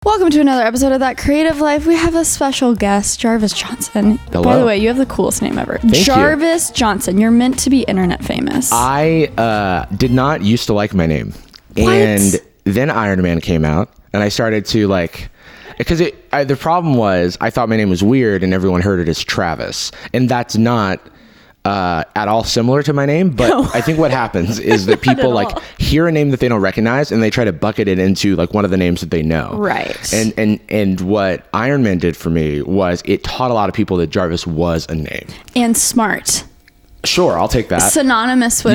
Welcome to another episode of That Creative Life. We have a special guest, Jarvis Johnson. Hello. By the way, you have the coolest name ever. Thank Jarvis Johnson. You're meant to be internet famous. I did not used to like my name. What? And then Iron Man came out, and I started to because the problem was I thought my name was weird, and everyone heard it as Travis, and that's not at all similar to my name. But No. I think what happens is that people hear a name that they don't recognize, and they try to bucket it into one of the names that they know. Right. And what Iron Man did for me was it taught a lot of people that Jarvis was a name. And smart. Sure, I'll take that. Synonymous with,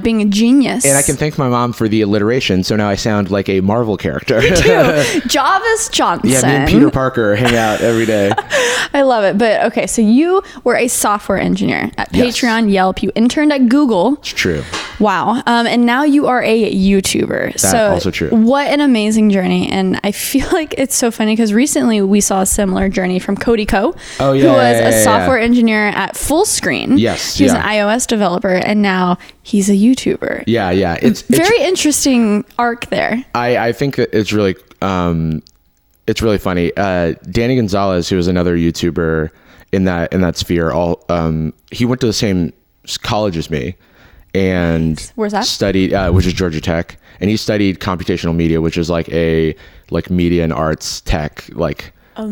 being a genius. And I can thank my mom for the alliteration, so now I sound like a Marvel character. You do. Jarvis Johnson. Yeah, me and Peter Parker hang out every day. I love it. But okay, so you were a software engineer at Patreon, Yelp. You interned at Google. It's true. Wow. And now you are a YouTuber. That's also true. What an amazing journey. And I feel like it's so funny because recently we saw a similar journey from Cody Ko, who was a software enginerer at Fullscreen. Yes. He was an iOS developer, and now he's a YouTuber. Yeah. It's very interesting arc there. I think that it's really funny. Danny Gonzalez, who was another YouTuber in that sphere, he went to the same college as me. And where's that? Studied, which is Georgia Tech, and he studied computational media, which is a media and arts tech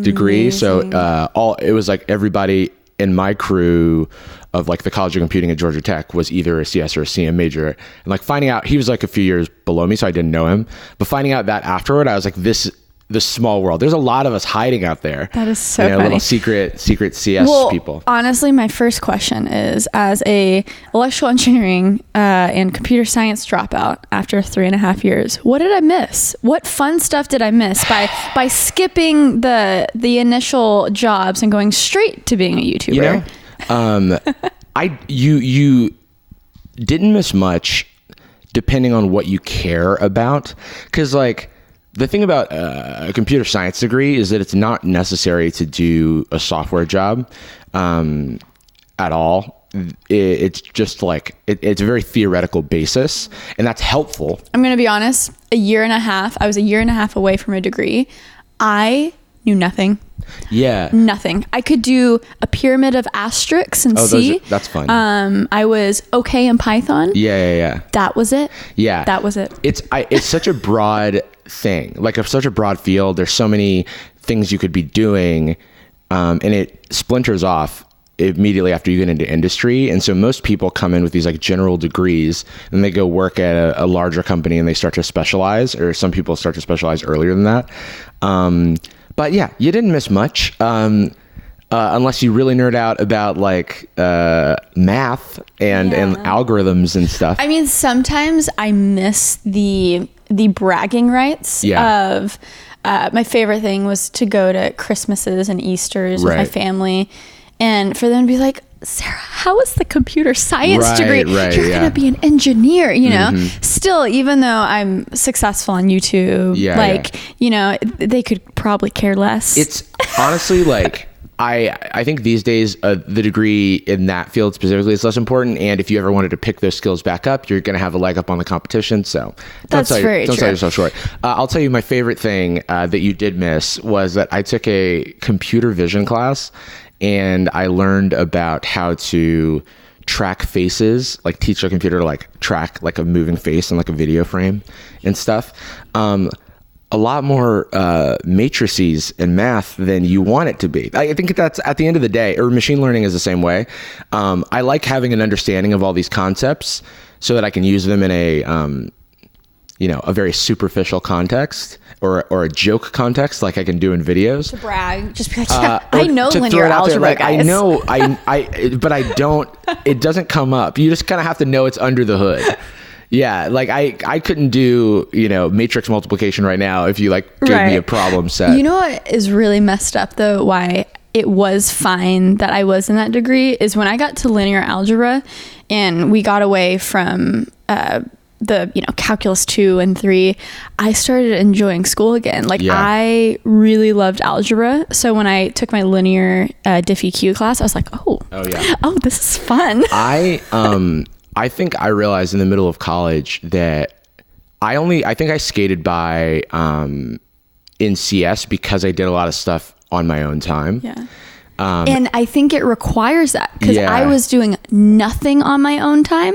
degree. So it was everybody in my crew of the College of Computing at Georgia Tech was either a CS or a CM major. And finding out he was a few years below me, so I didn't know him. But finding out that afterward, I was this small world. There's a lot of us hiding out there. That is so funny. Little secret CS people. Honestly, my first question is, as a electrical engineering and computer science dropout after 3.5 years, what did I miss? What fun stuff did I miss by skipping the initial jobs and going straight to being a YouTuber? You didn't miss much, depending on what you care about, because the thing about a computer science degree is that it's not necessary to do a software job at all. It's just it's a very theoretical basis, and that's helpful. I'm going to be honest. I was a year and a half away from a degree. I knew nothing. Yeah. Nothing. I could do a pyramid of asterisks in C. That's fun. I was okay in Python. Yeah. That was it. Yeah. That was it. It's such a broad thing, such a broad field. There's so many things you could be doing, and it splinters off immediately after you get into industry. And so most people come in with these general degrees, and they go work at a larger company, and they start to specialize, or some people start to specialize earlier than that. But yeah, you didn't miss much, unless you really nerd out about math and algorithms and stuff. I mean, sometimes I miss the bragging rights of my favorite thing was to go to Christmases and Easters with my family, and for them to be like, Sara, how is the computer science degree? You're going to be an engineer, Still, even though I'm successful on YouTube, they could probably care less. It's honestly I think these days the degree in that field specifically is less important, and if you ever wanted to pick those skills back up, you're going to have a leg up on the competition. So don't sell yourself short. I'll tell you my favorite thing that you did miss was that I took a computer vision class, and I learned about how to track faces, teach a computer to track a moving face in a video frame and stuff. A lot more matrices and math than you want it to be. I think that's at the end of the day, or machine learning is the same way. I like having an understanding of all these concepts so that I can use them in a very superficial context or a joke context, like I can do in videos. To brag, just be like, I know linear algebra, guys. I know, but I don't. It doesn't come up. You just kind of have to know it's under the hood. Yeah, I couldn't do matrix multiplication right now if you gave me a problem set. You know what is really messed up though? Why it was fine that I was in that degree is when I got to linear algebra, and we got away from the calculus 2 and 3, I started enjoying school again. I really loved algebra, so when I took my linear diff-EQ class, I was like, oh this is fun. I think I realized in the middle of college that I think I skated by in CS because I did a lot of stuff on my own time. Yeah. And I think it requires that because I was doing nothing on my own time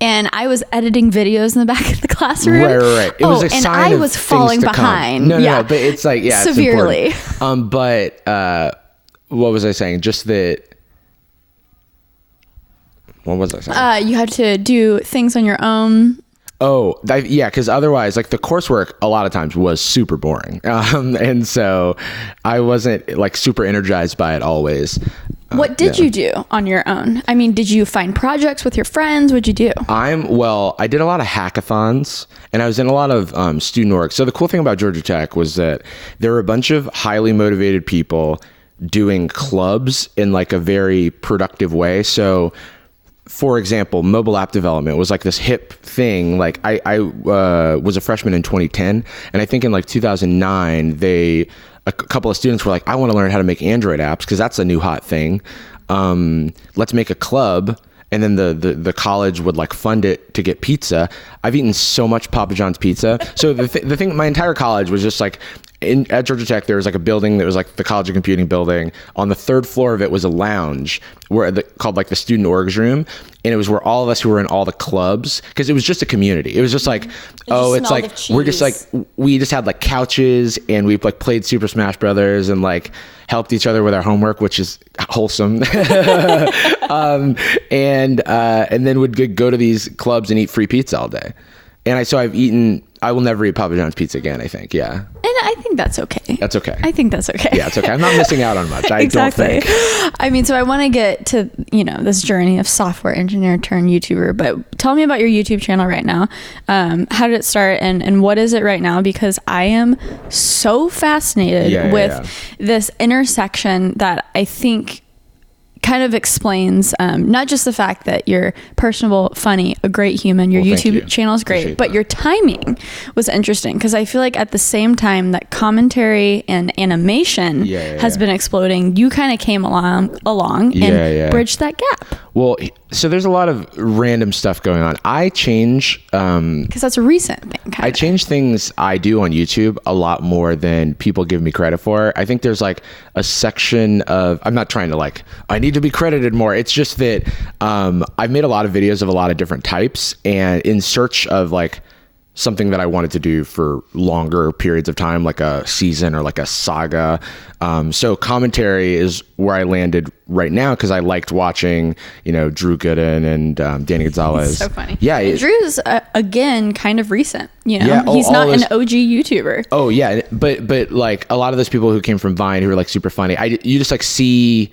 and I was editing videos in the back of the classroom. Right. It was a sign and I was falling behind. No, but it's like, severely. It's important. But what was I saying? Just that. What was I saying? You had to do things on your own. Oh, because otherwise, like the coursework a lot of times was super boring. And so I wasn't like super energized by it always. What did you do on your own? I mean, did you find projects with your friends? What'd you do? I did a lot of hackathons and I was in a lot of student orgs. So the cool thing about Georgia Tech was that there were a bunch of highly motivated people doing clubs in like a very productive way. So for example, mobile app development was like this hip thing. Like I was a freshman in 2010, and I think in like 2009, a couple of students were like, I want to learn how to make Android apps because that's a new hot thing. Let's make a club. And then the college would like fund it to get pizza. I've eaten so much Papa John's pizza. So the thing, my entire college was just like, at Georgia Tech, there was like a building that was like the College of Computing building. On the third floor of it was a lounge called like the student orgs room. And it was where all of us who were in all the clubs, because it was just a community. It was just like, we just had like couches and we like played Super Smash Brothers and like helped each other with our homework, which is wholesome. And then would go to these clubs and eat free pizza all day. And I will never eat Papa John's pizza again, I think. Yeah. And I think that's okay. That's okay. I think that's okay. Yeah, it's okay. I'm not missing out on much. I exactly. don't think. I mean, so I want to get to, this journey of software engineer turned YouTuber, but tell me about your YouTube channel right now. How did it start and what is it right now? Because I am so fascinated with this intersection that I think kind of explains not just the fact that you're personable, funny, a great human, your YouTube channel is great, but your timing was interesting because I feel like at the same time that commentary and animation has been exploding, you kind of came along and bridged that gap. Well, so there's a lot of random stuff going on. I change because that's a recent thing. I change things I do on YouTube a lot more than people give me credit for. I think there's like a section of, I'm not trying to like, I need to be credited more. It's just that I've made a lot of videos of a lot of different types, and in search of like something that I wanted to do for longer periods of time, like a season or like a saga. So commentary is where I landed right now because I liked watching, Drew Gooden and Danny Gonzalez. It's so funny. Yeah. Drew's, again, kind of recent, he's not an OG YouTuber. Oh yeah. But like a lot of those people who came from Vine who are like super funny, you just like see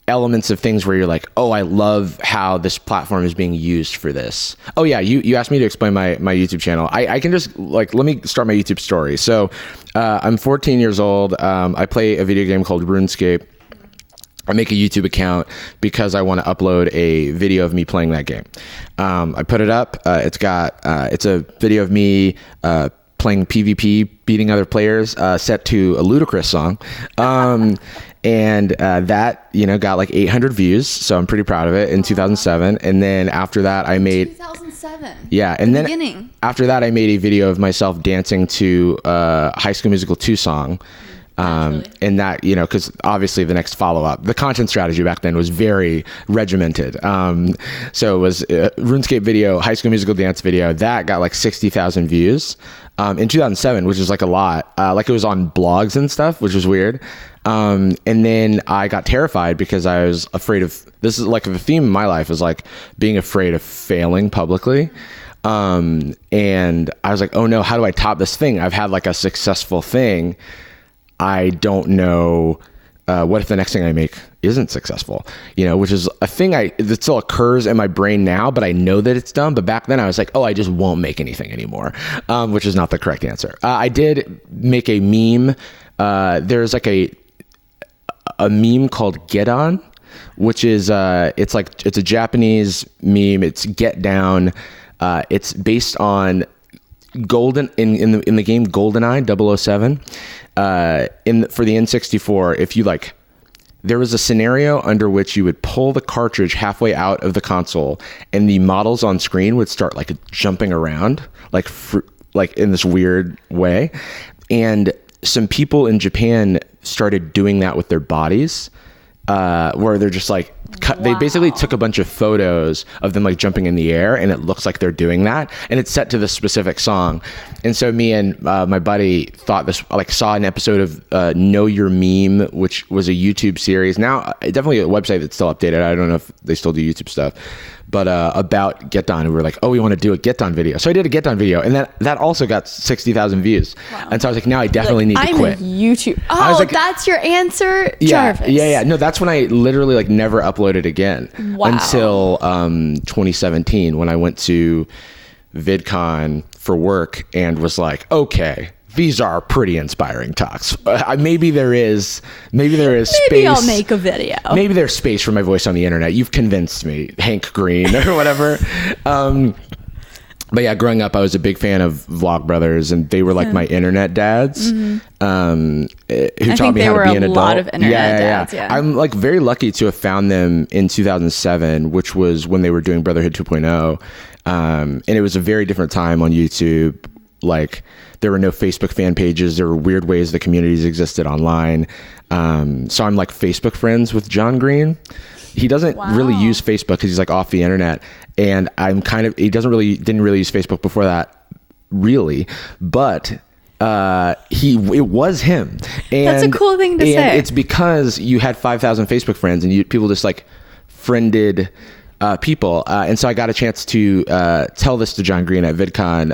elements of things where you're like, oh, I love how this platform is being used for this. Oh yeah, you asked me to explain my YouTube channel. I can just like, let me start my YouTube story. So I'm 14 years old. I play a video game called RuneScape. I make a YouTube account because I want to upload a video of me playing that game. I put it up. It's a video of me playing PvP, beating other players, set to a Ludacris song. And that, got like 800 views. So I'm pretty proud of it in 2007. And then after that, I made 2007. Yeah. And then after that, I made a video of myself dancing to High School Musical 2 song. And that, because obviously the next follow-up, the content strategy back then was very regimented. So it was RuneScape video, High School Musical dance video, that got like 60,000 views in 2007, which is like a lot. Like it was on blogs and stuff, which was weird. And then I got terrified because I was afraid of, this is like the theme of my life is like being afraid of failing publicly. And I was like, oh no, how do I top this thing? I've had like a successful thing. I don't know what if the next thing I make isn't successful, which is a thing that still occurs in my brain now, but I know that it's dumb. But back then I was like, oh, I just won't make anything anymore, which is not the correct answer. I did make a meme. There's like a meme called Get On, which is it's a Japanese meme. It's Get Down. It's based on Golden in the game GoldenEye 007. For the N64, if you there was a scenario under which you would pull the cartridge halfway out of the console and the models on screen would start jumping around like in this weird way. And some people in Japan started doing that with their bodies, where they're just like, they basically took a bunch of photos of them like jumping in the air, and it looks like they're doing that, and it's set to this specific song. And so me and my buddy saw an episode of Know Your Meme, which was a YouTube series. Now, definitely a website that's still updated. I don't know if they still do YouTube stuff, but about Geton. And we were like, oh, we want to do a Geton video. So I did a Geton video, and that also got 60,000 views. Wow. And so I was like, now I definitely need to quit. I'm a YouTube. Oh, that's your answer, Jarvis. Yeah. No, that's when I literally like never uploaded again until 2017, when I went to VidCon for work and was like, okay, these are pretty inspiring talks. Maybe there is space. Maybe I'll make a video. Maybe there's space for my voice on the internet. You've convinced me, Hank Green or whatever. But yeah, growing up, I was a big fan of Vlogbrothers, and they were like my internet dads, who taught me how to be an adult. A lot of internet dads. Yeah. I'm like very lucky to have found them in 2007, which was when they were doing Brotherhood 2.0. And it was a very different time on YouTube. Like, there were no Facebook fan pages. There were weird ways the communities existed online. So I'm like Facebook friends with John Green. He doesn't really use Facebook because he's like off the internet. And he didn't really use Facebook before that, really. But it was him. And that's a cool thing to say. And it's because you had 5,000 Facebook friends, and people just like friended people. And so I got a chance to tell this to John Green at VidCon,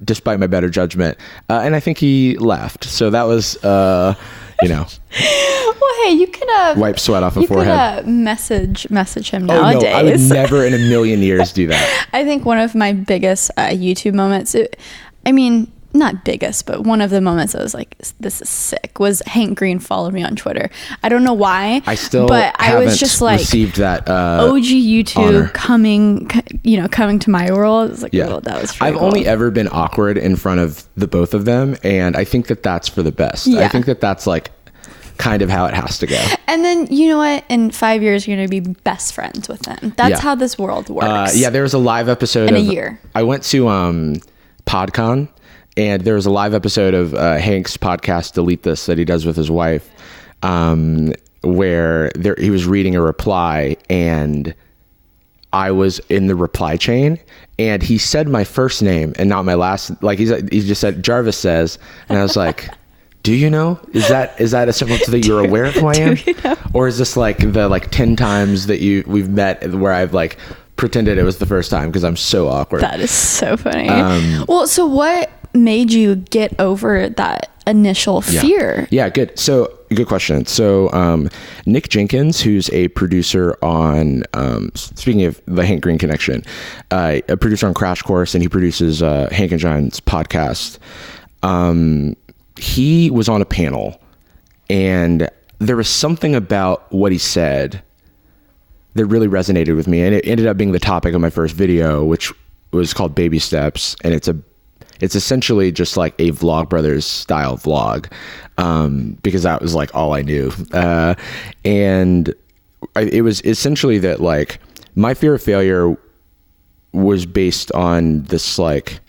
despite my better judgment. And I think he left. So that was, Well, hey, you could wipe sweat off a forehead. Message him nowadays. Oh, no, I would never in a million years do that. I think one of my biggest YouTube moments, not biggest, but one of the moments I was like, this is sick, was Hank Green followed me on Twitter. I don't know why. I was just like, received that OG YouTube honor. coming to my world. It was like, that was I've only ever been awkward in front of the both of them, and I think that that's for the best. Yeah. I think that that's like kind of how it has to go. And then, you know what? In 5 years, you're going to be best friends with them. That's how this world works. There was a live episode in a year. I went to PodCon, and there was a live episode of Hank's podcast, Delete This, that he does with his wife, where he was reading a reply, and I was in the reply chain, and he said my first name and not my last. Like, he just said, Jarvis says, and I was like, do you know? Is that a symbol that you're aware of who I am? You know? Or is this like the 10 times that we've met where I've like pretended it was the first time because I'm so awkward? That is so funny. Well, so what made you get over that initial fear? Yeah, good. So good question. So Nick Jenkins, who's a producer on, speaking of the Hank Green connection, a producer on Crash Course, and he produces Hank and John's podcast. He was on a panel, and there was something about what he said that really resonated with me, and it ended up being the topic of my first video, which was called Baby Steps, and it's essentially just like a Vlogbrothers style vlog, because that was like all I knew, and it was essentially that like my fear of failure was based on this like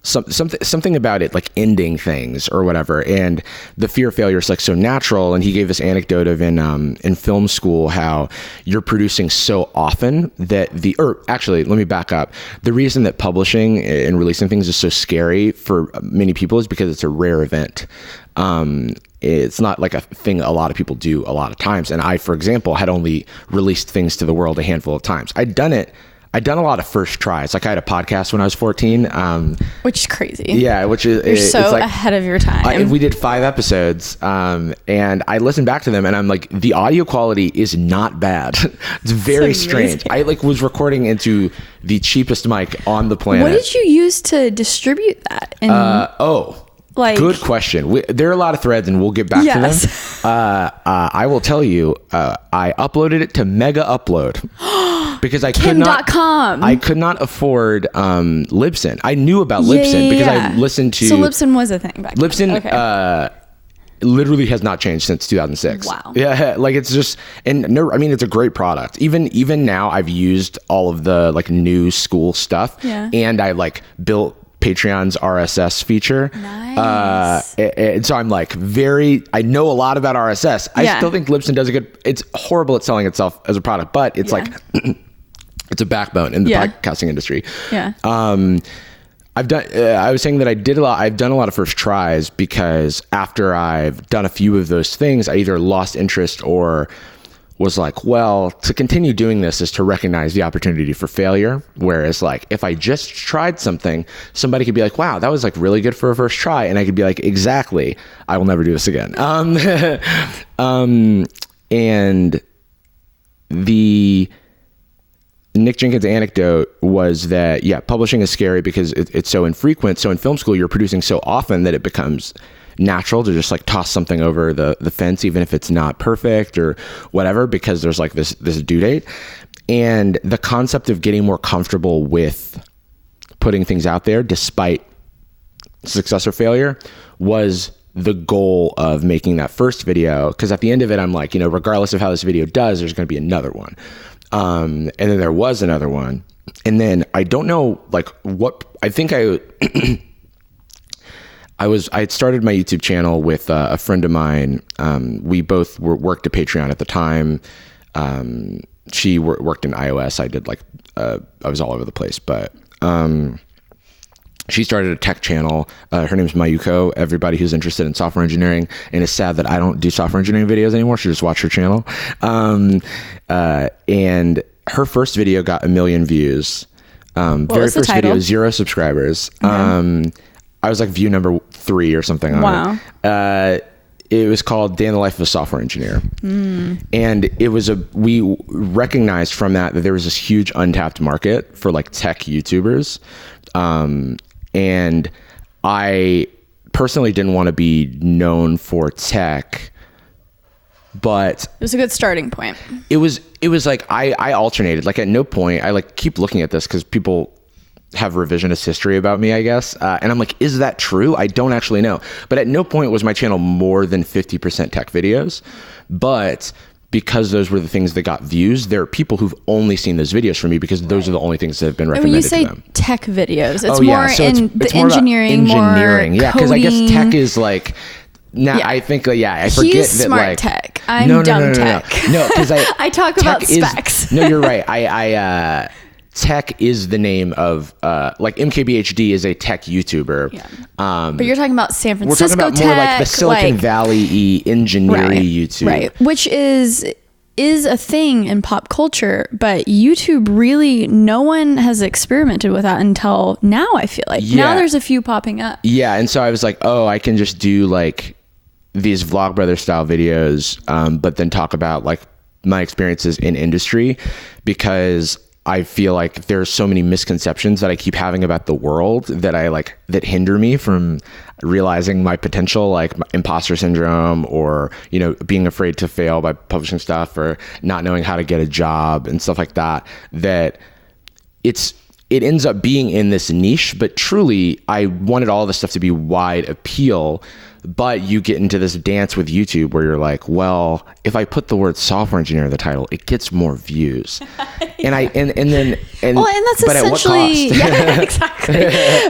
something about it like ending things or whatever, and the fear of failure is like so natural. And he gave this anecdote of in film school how you're producing so often that actually let me back up. The reason that publishing and releasing things is so scary for many people is because it's a rare event. It's not like a thing a lot of people do a lot of times, and I, for example, had only released things to the world a handful of times. I'd done a lot of first tries. Like, I had a podcast when I was 14. Which is crazy. Yeah, you're so like, ahead of your time. We did 5 episodes, and I listened back to them, and I'm like, the audio quality is not bad. It's very strange. I was recording into the cheapest mic on the planet. What did you use to distribute that? Good question. There are a lot of threads, and we'll get back to them. I will tell you, I uploaded it to Mega Upload. Because I could not afford Libsyn. I knew about Libsyn because I listened to. So Libsyn was a thing back then. Libsyn literally has not changed since 2006. Wow. Yeah, like it's just it's a great product. Even now, I've used all of the like new school stuff, and I like Patreon's RSS feature. Nice. And so I'm like I know a lot about RSS. I still think Libsyn does it's horrible at selling itself as a product, but it's like, it's a backbone in the podcasting industry. Yeah. I was saying that I've done a lot of first tries because after I've done a few of those things, I either lost interest or was like, well, to continue doing this is to recognize the opportunity for failure. Whereas like, if I just tried something, somebody could be like, wow, that was like really good for a first try. And I could be like, exactly, I will never do this again. And the Nick Jenkins' anecdote was that, publishing is scary because it's so infrequent. So in film school, you're producing so often that it becomes natural to just like toss something over the fence, even if it's not perfect or whatever, because there's like this due date. And the concept of getting more comfortable with putting things out there despite success or failure was the goal of making that first video. Because at the end of it, I'm like, regardless of how this video does, there's going to be another one. And then there was another one. And then I don't know, like what, I think I had started my YouTube channel with a friend of mine. We both worked at Patreon at the time. She worked in iOS. I did I was all over the place, but she started a tech channel. Her name's Mayuko. Everybody who's interested in software engineering and is sad that I don't do software engineering videos anymore should just watch her channel. And her first video got 1 million views. Very first video, 0 subscribers. Okay. I was like view number 3 or something on it. It was called Day in the Life of a Software Engineer. And it was we recognized from that there was this huge untapped market for like tech YouTubers. And I personally didn't want to be known for tech, but it was a good starting point. It was like, I alternated, like at no point, I like keep looking at this cause people have revisionist history about me, I guess. And I'm like, is that true? I don't actually know. But at no point was my channel more than 50% tech videos. But because those were the things that got views, there are people who've only seen those videos from me because those are the only things that have been recommended to them. When you say tech videos, it's more in the engineering, yeah, because I guess tech is like, now I think, I forget He's that smart like tech. I'm dumb tech. No, because I talk about specs. No, you're right. I tech is the name of like MKBHD is a tech YouTuber. Yeah. But you're talking about San Francisco we're talking about tech, more like the Silicon Valley engineering YouTube. Right. Which is a thing in pop culture, but YouTube really, no one has experimented with that until now, I feel like. Now there's a few popping up. Yeah. And so I was like, oh, I can just do like these Vlogbrother style videos, but then talk about like my experiences in industry, because I feel like there's so many misconceptions that I keep having about the world that hinder me from realizing my potential, like imposter syndrome or, being afraid to fail by publishing stuff or not knowing how to get a job and stuff like that, that it ends up being in this niche, but truly I wanted all this stuff to be wide appeal. But you get into this dance with YouTube where you're like, well, if I put the word software engineer in the title, it gets more views. And that's but essentially, at what cost? Exactly.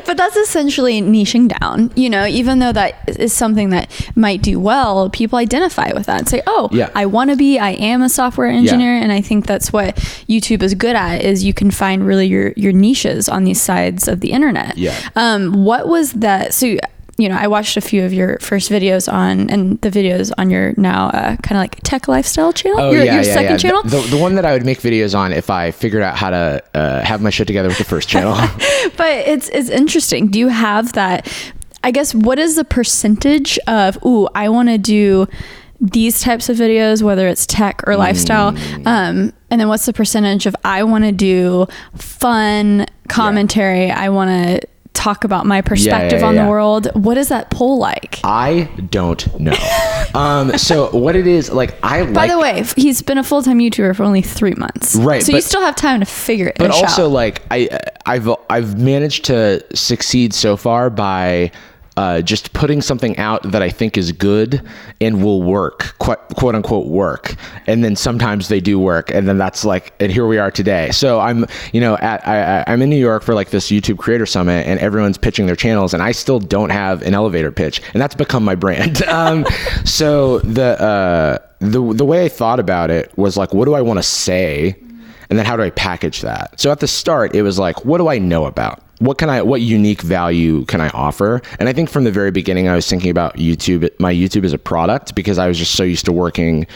But that's essentially niching down, even though that is something that might do well, people identify with that and say, I am a software engineer. And I think that's what YouTube is good at, is you can find really your niches on these sides of the internet. What was that? So, I watched a few of your first videos and the videos on your now kind of like tech lifestyle channel. Your second channel. The one that I would make videos on if I figured out how to have my shit together with the first channel. But it's interesting. Do you have that? I guess, what is the percentage of, I want to do these types of videos, whether it's tech or lifestyle, and then what's the percentage of I want to do fun commentary, I want to talk about my perspective on the world? What is that poll like? I don't know. So what it is, like, by the way, he's been a full-time YouTuber for only 3 months. Right. So you still have time to figure it out. But also, like, I've managed to succeed so far by just putting something out that I think is good and will work, quote unquote work. And then sometimes they do work. And then that's like, and here we are today. So I'm, I'm in New York for like this YouTube Creator Summit, and everyone's pitching their channels, and I still don't have an elevator pitch, and that's become my brand. So the way I thought about it was like, what do I want to say? And then how do I package that? So at the start, it was like, what do I know about? What unique value can I offer? And I think from the very beginning, I was thinking about my YouTube as a product, because I was just so used to working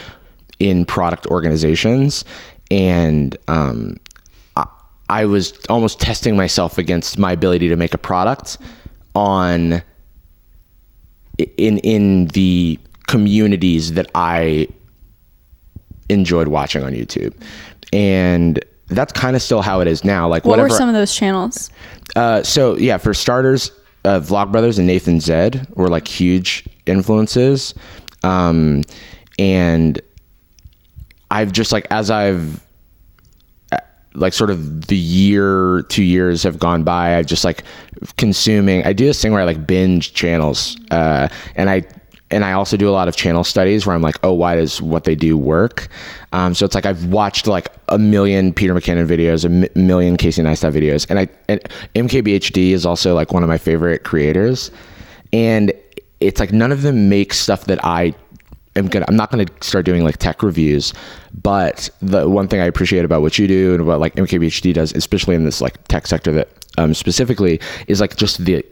in product organizations. And I was almost testing myself against my ability to make a product in the communities that I enjoyed watching on YouTube. And that's kind of still how it is now. Like, what were some of those channels? So yeah, for starters, Vlogbrothers and Nathan Zed were like huge influences. And I've just like, as I've like sort of the 2 years have gone by, I've just like I do this thing where I like binge channels. And I also do a lot of channel studies where I'm like, oh, why does what they do work? So it's like I've watched like 1 million Peter McKinnon videos, 1 million Casey Neistat videos. And MKBHD is also like one of my favorite creators. And it's like none of them make stuff that I'm not going to start doing like tech reviews. But the one thing I appreciate about what you do and what like MKBHD does, especially in this like tech sector that specifically, is like just the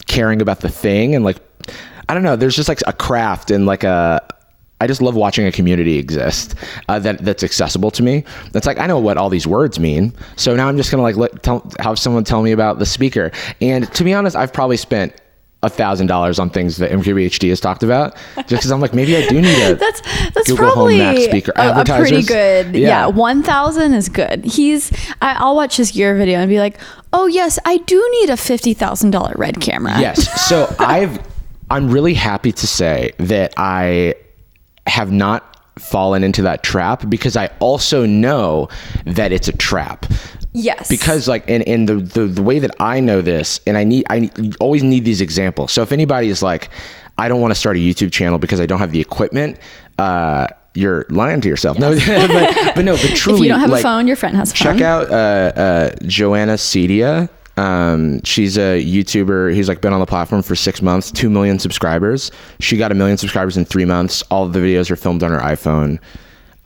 caring about the thing. And like, I don't know, there's just like a craft and like I just love watching a community exist that's accessible to me. That's like, I know what all these words mean. So now I'm just going to like have someone tell me about the speaker. And to be honest, I've probably spent $1,000 on things that MKBHD has talked about, just because I'm like, maybe I do need a that's Google probably Home Mac speaker. a pretty good. Yeah. 1,000 is good. I'll watch his gear video and be like, oh yes, I do need a $50,000 red camera. Yes. So I'm really happy to say that I have not fallen into that trap, because I also know that it's a trap. Yes. Because like, and the way that I know this, and I always need these examples. So if anybody is like, I don't want to start a YouTube channel because I don't have the equipment, you're lying to yourself. Yes. No, but truly, if you don't have a phone, your friend has a phone. Check out Joanna Cedia. She's a YouTuber who's like been on the platform for 6 months, 2 million subscribers. She got 1 million subscribers in 3 months. All of the videos are filmed on her iPhone.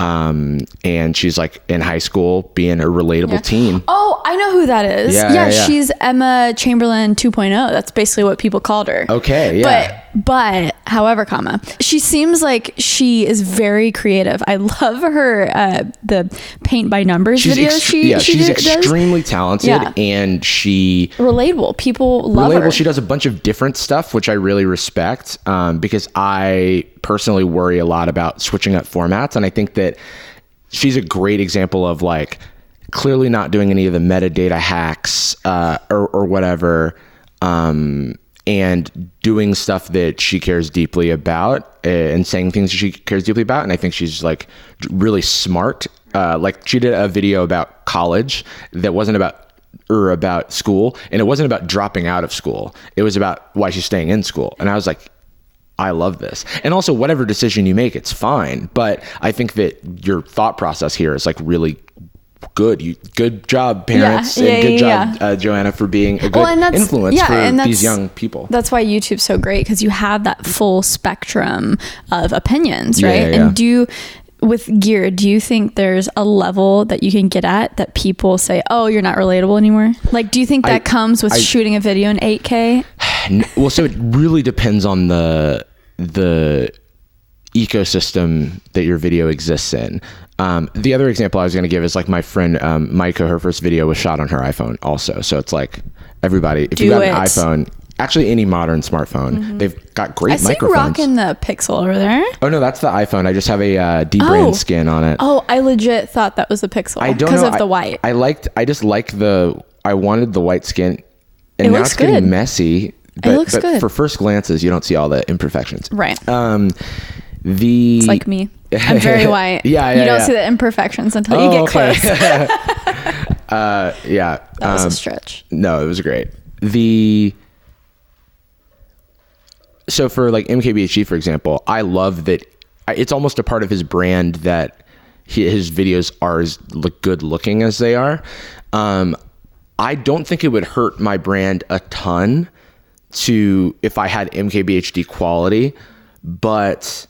And she's like in high school being a relatable teen. Oh, I know who that is. Yeah. She's Emma Chamberlain 2.0. That's basically what people called her. Okay. Yeah. But however, she seems like she is very creative. I love her, the paint by numbers videos. She's extremely talented, and she relatable. People love her. She does a bunch of different stuff, which I really respect, because I personally worry a lot about switching up formats. And I think that she's a great example of like clearly not doing any of the metadata hacks, or whatever, and doing stuff that she cares deeply about, and saying things that she cares deeply about. And I think she's like really smart. Like she did a video about college that wasn't about school, and it wasn't about dropping out of school. It was about why she's staying in school. And I was like, I love this. And also, whatever decision you make, it's fine. But I think that your thought process here is like really good. Good job, parents, and good job, Joanna, for being a good influence for these young people. That's why YouTube's so great, because you have that full spectrum of opinions, right? And with gear, do you think there's a level that you can get at that people say, oh, you're not relatable anymore? Like, do you think that comes with shooting a video in 8K? Well, so it really depends on the ecosystem that your video exists in. The other example I was going to give is like my friend Micah, her first video was shot on her iPhone also. So it's like, everybody, if you got an iPhone, actually any modern smartphone, they've got great microphones. I see you rocking the Pixel over there. Oh no, that's the iPhone. I just have a D-brand skin on it. Oh, I legit thought that was the Pixel because of the white. I wanted the white skin, and now it's getting messy. But, it looks good. For first glances, you don't see all the imperfections. Right. It's like me. I'm very white. You don't see the imperfections until you get close. That was a stretch. No, it was great. The so for like MKBHD, for example, I love that it's almost a part of his brand that his videos are as good looking as they are. I don't think it would hurt my brand a ton if I had MKBHD quality, but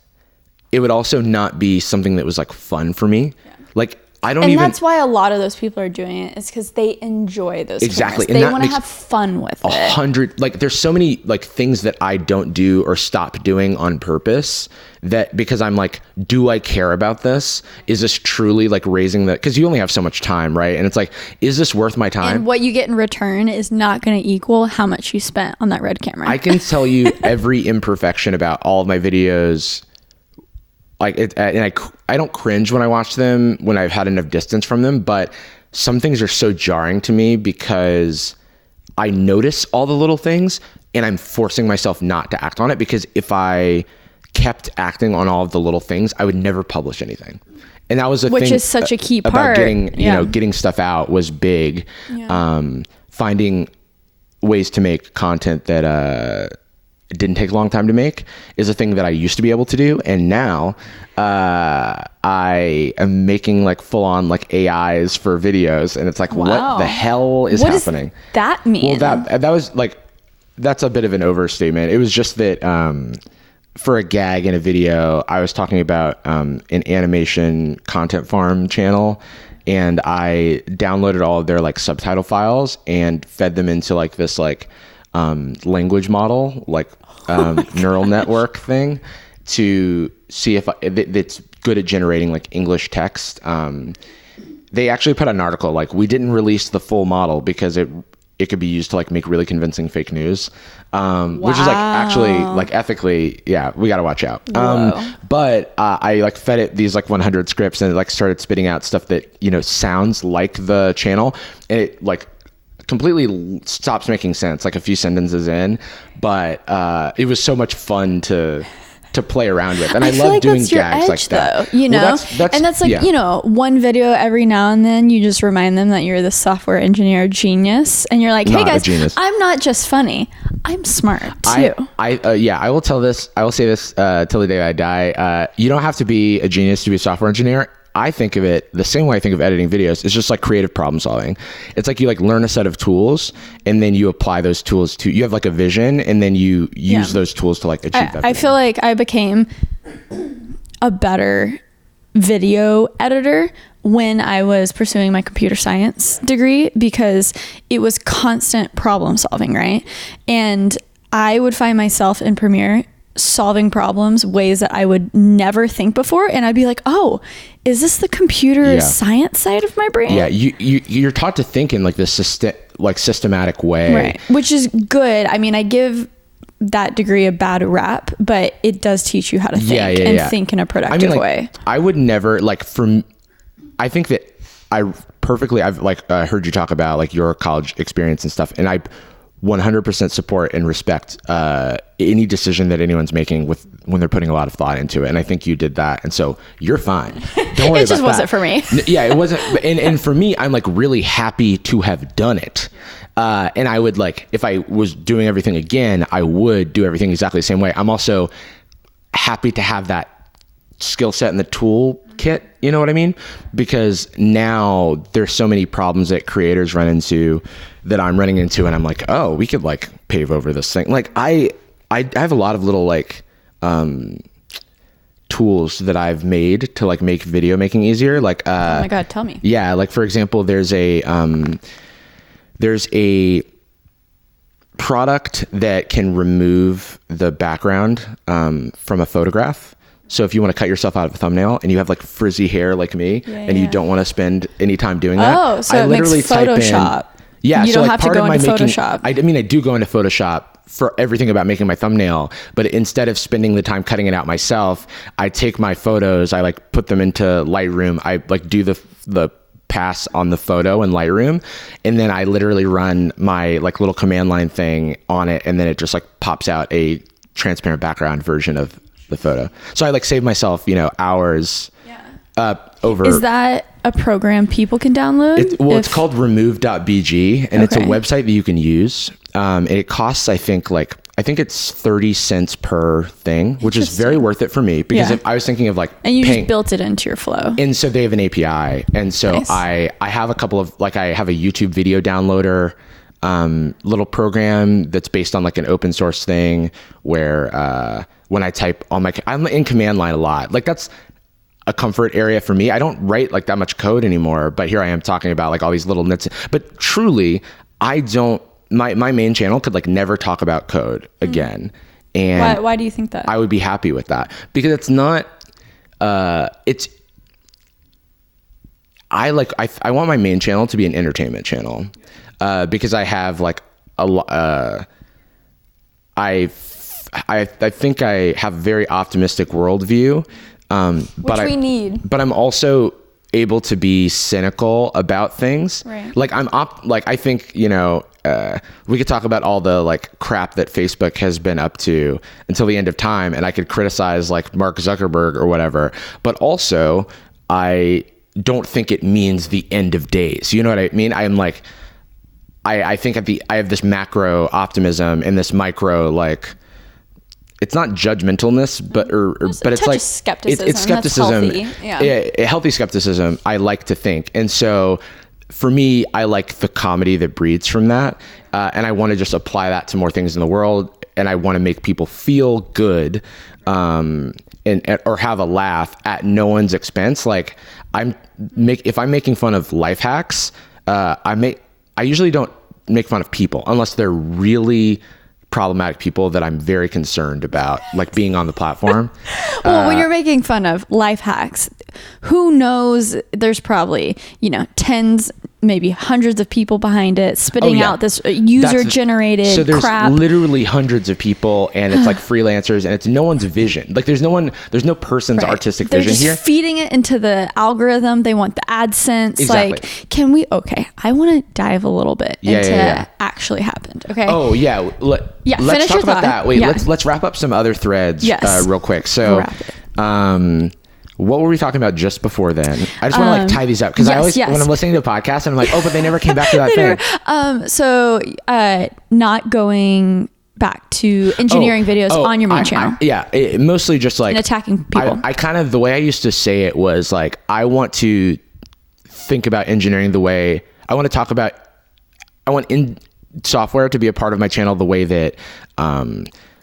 it would also not be something that was like fun for me. Yeah. Like and that's why a lot of those people are doing it, is because they enjoy those exactly. Cameras. They want to have fun with it. 100, like there's so many like things that I don't do or stop doing on purpose, that because I'm like, do I care about this? Is this truly like raising because you only have so much time, right? And it's like, is this worth my time? And what you get in return is not going to equal how much you spent on that Red camera. I can tell you every imperfection about all of my videos. Like and I don't cringe when I watch them when I've had enough distance from them, but some things are so jarring to me because I notice all the little things and I'm forcing myself not to act on it, because if I kept acting on all of the little things, I would never publish anything. And that was the thing, which is such a key part about getting stuff out was big. Yeah. Finding ways to make content that it didn't take a long time to make is a thing that I used to be able to do. And now I am making like full on like AIs for videos. And it's like, what the hell is happening? What does that mean? Well, that was like, that's a bit of an overstatement. It was just that for a gag in a video, I was talking about an animation content farm channel. And I downloaded all of their like subtitle files and fed them into like this like language model, like neural network thing, to see if it's good at generating like English text. They actually put out an article like, we didn't release the full model because it could be used to like make really convincing fake news, which is like actually like ethically, yeah, we got to watch out. But I like fed it these like 100 scripts and it like started spitting out stuff that, sounds like the channel, and it like completely stops making sense like a few sentences in, but it was so much fun to play around with, and I love like doing gags like that, though, Well, and that's like one video every now and then you just remind them that you're the software engineer genius, and you're like, hey guys, I'm not just funny, I'm smart too. I will say this till the day I die. You don't have to be a genius to be a software engineer. I think of it the same way I think of editing videos. It's just like creative problem solving. It's like you like learn a set of tools and then you apply those tools you have like a vision, and then you use those tools to like achieve that. I feel like I became a better video editor when I was pursuing my computer science degree, because it was constant problem solving, right? And I would find myself in Premiere solving problems ways that I would never think before, and I'd be like, oh, is this the computer science side of my brain? Yeah, you're taught to think in like this systematic way, right? Which is good. I mean, I give that degree a bad rap, but it does teach you how to think and think in a productive way. I would never I think that I've like heard you talk about like your college experience and stuff, and I 100% support and respect any decision that anyone's making when they're putting a lot of thought into it, and I think you did that, and so you're fine. Don't worry. It just wasn't for me. Yeah, it wasn't. And for me, I'm like really happy to have done it. And I would like, if I was doing everything again, I would do everything exactly the same way. I'm also happy to have that skill set in the toolkit. You know what I mean? Because now there's so many problems that creators run into that I'm running into, and I'm like, oh, we could like pave over this thing. Like I have a lot of little like tools that I've made to like make video making easier. Like oh my God, tell me. Yeah, like for example, there's a product that can remove the background from a photograph. So if you want to cut yourself out of a thumbnail and you have like frizzy hair like me, and you don't want to spend any time doing that, oh, so I literally makes Photoshop. Yeah, you don't have to go into Photoshop. I mean, I do go into Photoshop for everything about making my thumbnail, but instead of spending the time cutting it out myself, I take my photos, I like put them into Lightroom, I like do the pass on the photo in Lightroom, and then I literally run my like little command line thing on it, and then it just like pops out a transparent background version of the photo. So I like save myself, hours over. Is that a program people can download? It's called remove.bg, and it's a website that you can use. And it costs, I think, like I think it's 30 cents per thing, which is very worth it for me because if I was thinking of like, and you just built it into your flow. And so they have an API. And so nice. I have a couple of, like, I have a YouTube video downloader, little program that's based on like an open source thing where, when I type on I'm in command line a lot. Like that's a comfort area for me. I don't write like that much code anymore, but here I am talking about like all these little nits, but truly I don't, my main channel could like never talk about code again. And why do you think that? I would be happy with that because it's not, I want my main channel to be an entertainment channel, because I have like I think I have a very optimistic worldview, which we need, but I'm also able to be cynical about things. Right. Like I think, you know, we could talk about all the like crap that Facebook has been up to until the end of time. And I could criticize like Mark Zuckerberg or whatever, but also I don't think it means the end of days. You know what I mean? I'm like, I think I have this macro optimism and this micro, like, it's not judgmentalness, but it's like skepticism. It's skepticism. That's healthy. Yeah. A healthy skepticism. I like to think, and so for me, I like the comedy that breeds from that, and I want to just apply that to more things in the world, and I want to make people feel good, or have a laugh at no one's expense. Like if I'm making fun of life hacks, I usually don't make fun of people unless they're really problematic people that I'm very concerned about, like being on the platform. Well, when you're making fun of life hacks, who knows, there's probably, you know, tens, maybe hundreds of people behind it spitting out this user generated crap. So there's literally hundreds of people, and it's like freelancers, and it's no one's vision. Like there's no person's artistic vision here. They're just feeding it into the algorithm. They want the AdSense. Exactly. Like, I want to dive a little bit into actually happened. Okay. Oh yeah. Let's talk about that. Wait, let's wrap up some other threads real quick. So, what were we talking about just before then? I just want to like tie these up because I always, when I'm listening to a podcast, and I'm like, oh, but they never came back to that thing. So not going back to engineering videos on your main channel. Mostly just like and attacking people. I kind of, the way I used to say it was like, I want to think about engineering the way I want to talk about, I want software to be a part of my channel the way that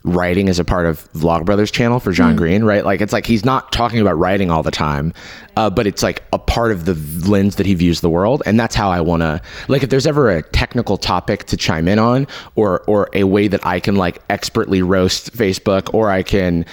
writing is a part of Vlogbrothers channel for John Green, right? Like, it's like he's not talking about writing all the time, but it's like a part of the lens that he views the world. And that's how I want to, like, if there's ever a technical topic to chime in on, or a way that I can like expertly roast Facebook, or I can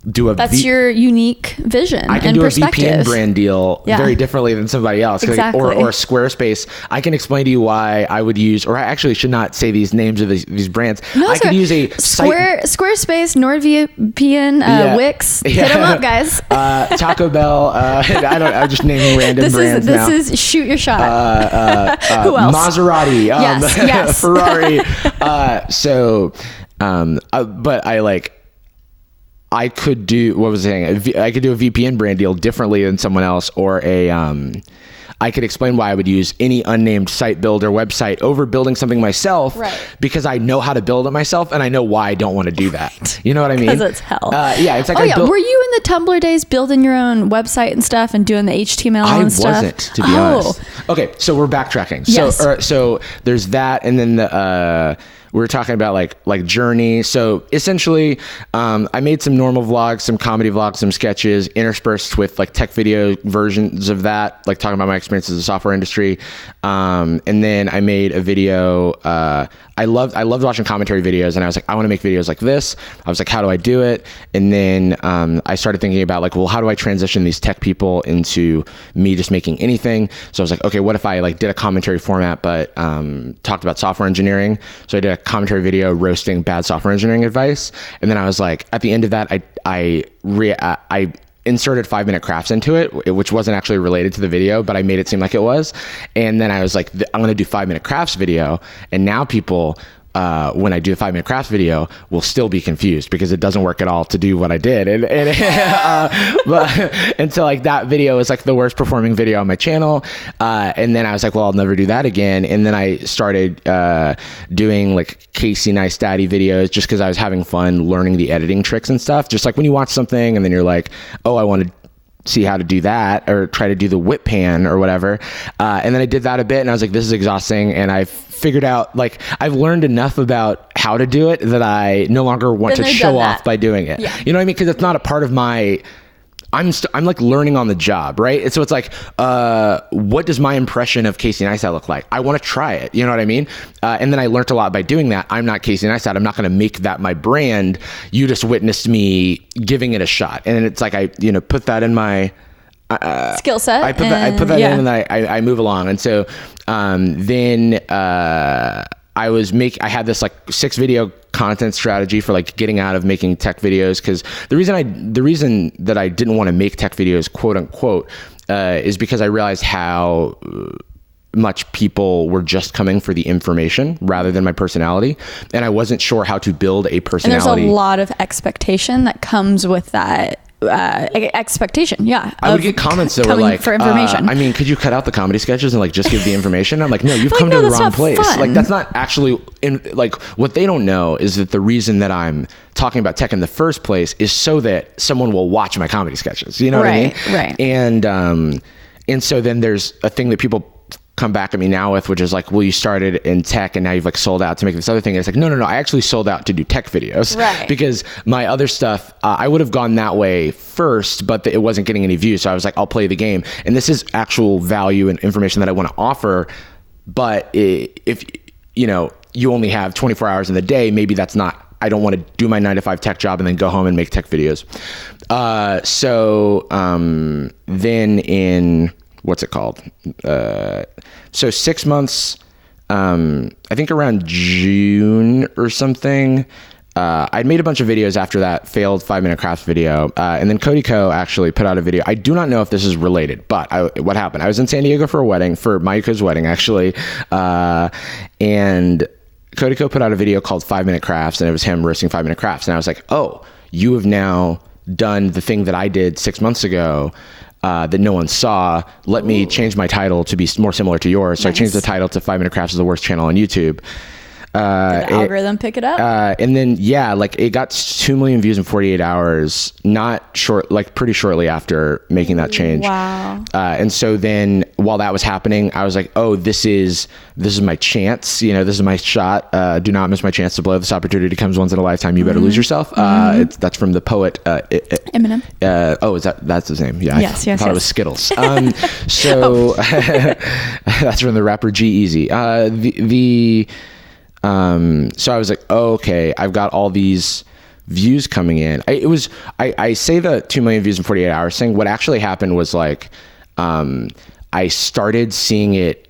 do that's your unique vision. I can do a VPN brand deal very differently than somebody else. Exactly. Or Squarespace. I can explain to you why I would use, or I actually should not say these names of these brands. No, I could use a Squarespace, NordVPN, Wix. Hit them up, guys. Taco Bell. I'm just naming random brands now. This is shoot your shot. Who else? Maserati. Yes. Ferrari. But I could do, what was I saying? I could do a VPN brand deal differently than someone else, or I could explain why I would use any unnamed site builder website over building something myself, because I know how to build it myself, and I know why I don't want to do that. You know what I mean? Because it's hell. It's like, were you in the Tumblr days building your own website and stuff and doing the HTML and stuff? I wasn't, to be honest. Okay, so we're backtracking. Yes. So there's that, and then we were talking about like journey. So essentially, I made some normal vlogs, some comedy vlogs, some sketches interspersed with like tech video versions of that, like talking about my experiences in the software industry. And then I made a video. I loved watching commentary videos, and I was like, I want to make videos like this. I was like, how do I do it? And then I started thinking about like, well, how do I transition these tech people into me just making anything? So I was like, okay, what if I like did a commentary format, but talked about software engineering? So I did a commentary video roasting bad software engineering advice. And then I was like, at the end of that, I inserted 5-minute crafts into it, which wasn't actually related to the video, but I made it seem like it was. And then I was like, I'm going to do 5-minute crafts video. And now people when I do the 5-minute crafts video, will still be confused because it doesn't work at all to do what I did. And so like that video is like the worst performing video on my channel. And then I was like, well, I'll never do that again. And then I started doing like Casey Neistat videos just because I was having fun learning the editing tricks and stuff. Just like when you watch something and then you're like, oh, I want to see how to do that, or try to do the whip pan or whatever. And then I did that a bit and I was like, this is exhausting. And I figured out, like, I've learned enough about how to do it that I no longer want to show off by doing it. Yeah. You know what I mean? Because it's not a part of my, I'm like learning on the job, right? And so it's like, what does my impression of Casey Neistat look like? I want to try it. You know what I mean? And then I learned a lot by doing that. I'm not Casey Neistat. I'm not going to make that my brand. You just witnessed me giving it a shot. And it's like, I put that in my skill set. I put that in and then I move along. And so then I had this like 6 video content strategy for like getting out of making tech videos, because the reason that I didn't want to make tech videos, quote unquote, is because I realized how much people were just coming for the information rather than my personality, and I wasn't sure how to build a personality. And there's a lot of expectation that comes with that. Expectation, yeah. I would get comments that were like, for information. I mean, could you cut out the comedy sketches and like just give the information? I'm like, no, you've come to the wrong place. Fun. Like, that's not actually like what they don't know is that the reason that I'm talking about tech in the first place is so that someone will watch my comedy sketches. You know what I mean? Right. And so then there's a thing that people come back at me now with, which is like, well, you started in tech and now you've like sold out to make this other thing. And it's like, no, I actually sold out to do tech videos, right? Because my other stuff, I would have gone that way first, but it wasn't getting any views. So I was like, I'll play the game. And this is actual value and information that I want to offer. But if you only have 24 hours in the day, maybe that's not, I don't want to do my 9-to-5 tech job and then go home and make tech videos. Then in, what's it called? So 6 months, I think around June or something, I'd made a bunch of videos after that failed 5-minute crafts video. And then Cody Co actually put out a video. I do not know if this is related, but what happened? I was in San Diego for a wedding, for Mayuko's wedding, actually. And Cody Co put out a video called 5-minute crafts, and it was him roasting 5-minute crafts. And I was like, oh, you have now done the thing that I did 6 months ago, that no one saw. Let me change my title to be more similar to yours. So nice. I changed the title to 5-minute crafts is the worst channel on YouTube. Did the algorithm pick it up? And then, like it got 2 million views in 48 hours, pretty shortly after making that change. Wow. And so then while that was happening, I was like, oh, this is my chance. This is my shot. Do not miss my chance to blow. This opportunity comes once in a lifetime. You better lose yourself. That's from the poet, Eminem. That's his name. Yeah. Yes. I thought it was Skittles. So that's from the rapper G-Eazy. So I was like, oh, okay, I've got all these views coming in. I say the 2 million views in 48 hours thing. What actually happened was like, I started seeing it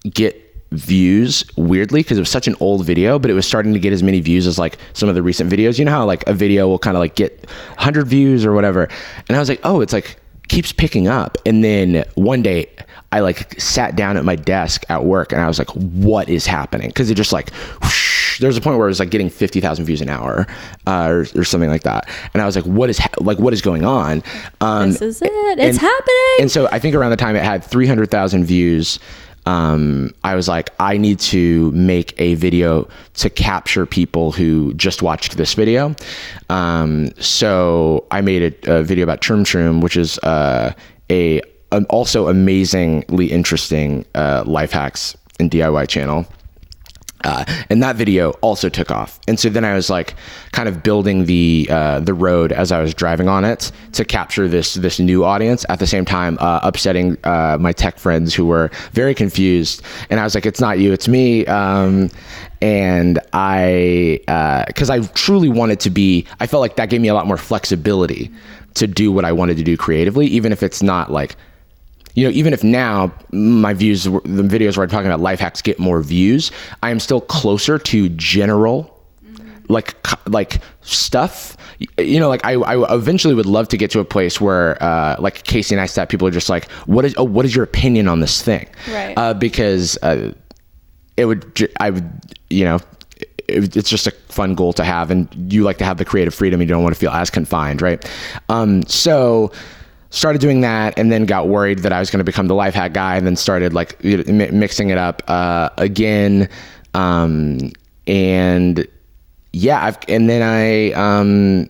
get views weirdly because it was such an old video, but it was starting to get as many views as like some of the recent videos. You know how like a video will kind of like get 100 views or whatever. And I was like, oh, it's like keeps picking up. And then one day I like sat down at my desk at work and I was like, what is happening? Because it just like, whoosh, there's a point where it was like getting 50,000 views an hour or something like that. And I was like, what is going on? This is it. It's happening. And so I think around the time it had 300,000 views, I was like, I need to make a video to capture people who just watched this video. So I made a video about Troom Troom, which is an also amazingly interesting life hacks and DIY channel. And that video also took off. And so then I was like kind of building the road as I was driving on it to capture this new audience, at the same time upsetting my tech friends who were very confused. And I was like, it's not you, it's me. And because I truly wanted to be, I felt like that gave me a lot more flexibility to do what I wanted to do creatively, even if it's not like, even if now my views, the videos where I'm talking about life hacks get more views, I am still closer to general, like stuff. Like I eventually would love to get to a place where, like Casey Neistat, people are just like, what is your opinion on this thing? Right. Because it's just a fun goal to have, and you like to have the creative freedom. You don't want to feel as confined, right? So started doing that, and then got worried that I was going to become the life hack guy, and then started like mixing it up again. And then I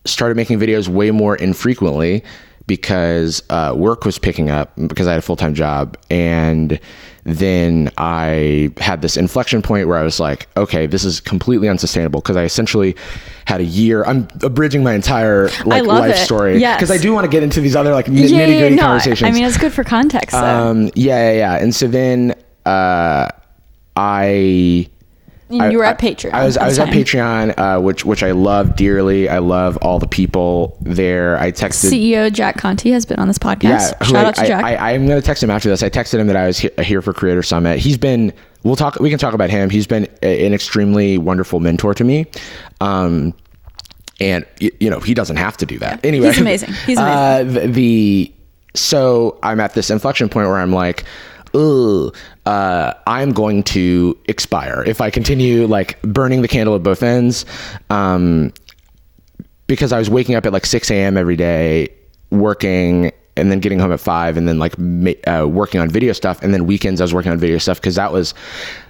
started making videos way more infrequently because work was picking up because I had a full-time job. And then I had this inflection point where I was like, okay, this is completely unsustainable, because I essentially had a year. I'm abridging my entire life story. Yes. Because I do want to get into these other nitty-gritty conversations. I mean, it's good for context, though. Yeah. And so then you were at Patreon. I was at Patreon, which I love dearly. I love all the people there. I texted CEO Jack Conte has been on this podcast. Yeah, shout out to Jack. I'm going to text him after this. I texted him that I was here for Creator Summit. We can talk about him. He's been an extremely wonderful mentor to me. And he doesn't have to do that. Anyway, he's amazing. So I'm at this inflection point where I'm like, I'm going to expire if I continue like burning the candle at both ends. Because I was waking up at like 6 a.m. every day, working, and then getting home at 5, and then like working on video stuff. And then weekends I was working on video stuff, because that was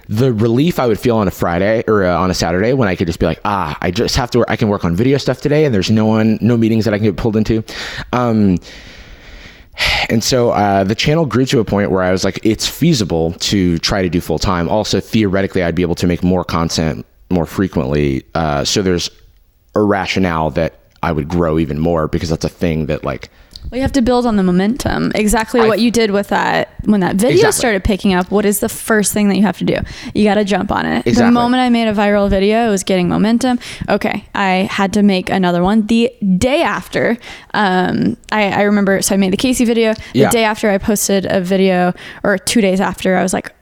the relief I would feel on a Friday or on a Saturday, when I could just be like, I just have to, I can work on video stuff today, and there's no meetings that I can get pulled into. And so the channel grew to a point where I was like, it's feasible to try to do full time. Also, theoretically, I'd be able to make more content more frequently. So there's a rationale that I would grow even more, because that's a thing that like... Well, you have to build on the momentum. Exactly what you did with that. When that video started picking up, what is the first thing that you have to do? You got to jump on it. Exactly. The moment I made a viral video, it was getting momentum. Okay, I had to make another one. The day after, I remember, so I made the Casey video. The day after I posted a video, or 2 days after, I was like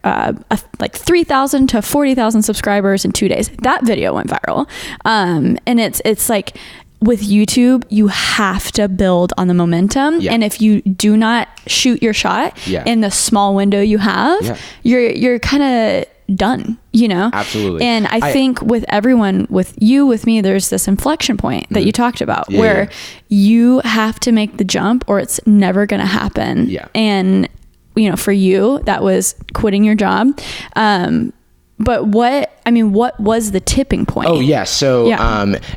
3,000 to 40,000 subscribers in 2 days. That video went viral. And it's like... With YouTube, you have to build on the momentum. Yeah. And if you do not shoot your shot in the small window you have, you're kind of done, Absolutely. And I think with everyone, with me, there's this inflection point that you talked about where you have to make the jump or it's never going to happen. Yeah. And, for you, that was quitting your job. But what was the tipping point? Oh yeah. So,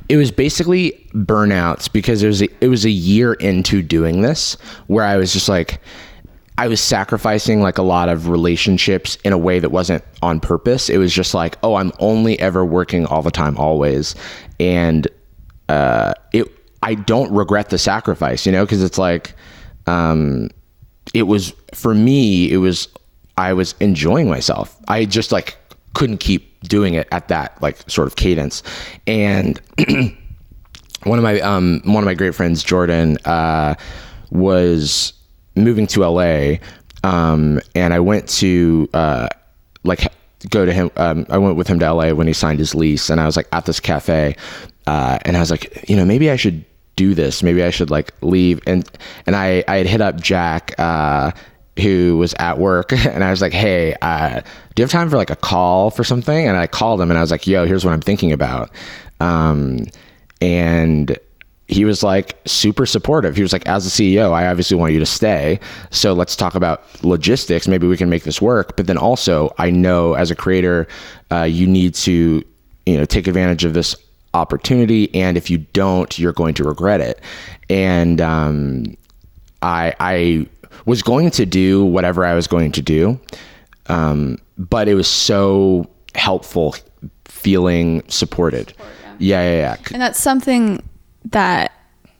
it was basically burnouts, because it was a year into doing this where I was just like, I was sacrificing like a lot of relationships in a way that wasn't on purpose. It was just like, oh, I'm only ever working all the time, always. And, I don't regret the sacrifice, cause it's like, it was, for me, I was enjoying myself. I just like, couldn't keep doing it at that like sort of cadence. And one of my great friends, Jordan, was moving to LA. And I went to go to him. I went with him to LA when he signed his lease, and I was like at this cafe, and I was like, maybe I should do this. Maybe I should like leave. And I had hit up Jack, who was at work, and I was like, hey, do you have time for like a call for something? And I called him and I was like, yo, here's what I'm thinking about. And he was like super supportive. He was like, as a CEO, I obviously want you to stay. So let's talk about logistics. Maybe we can make this work. But then also I know as a creator, you need to, take advantage of this opportunity. And if you don't, you're going to regret it. And, I was going to do whatever I was going to do. But it was so helpful feeling supported. Yeah. And that's something that,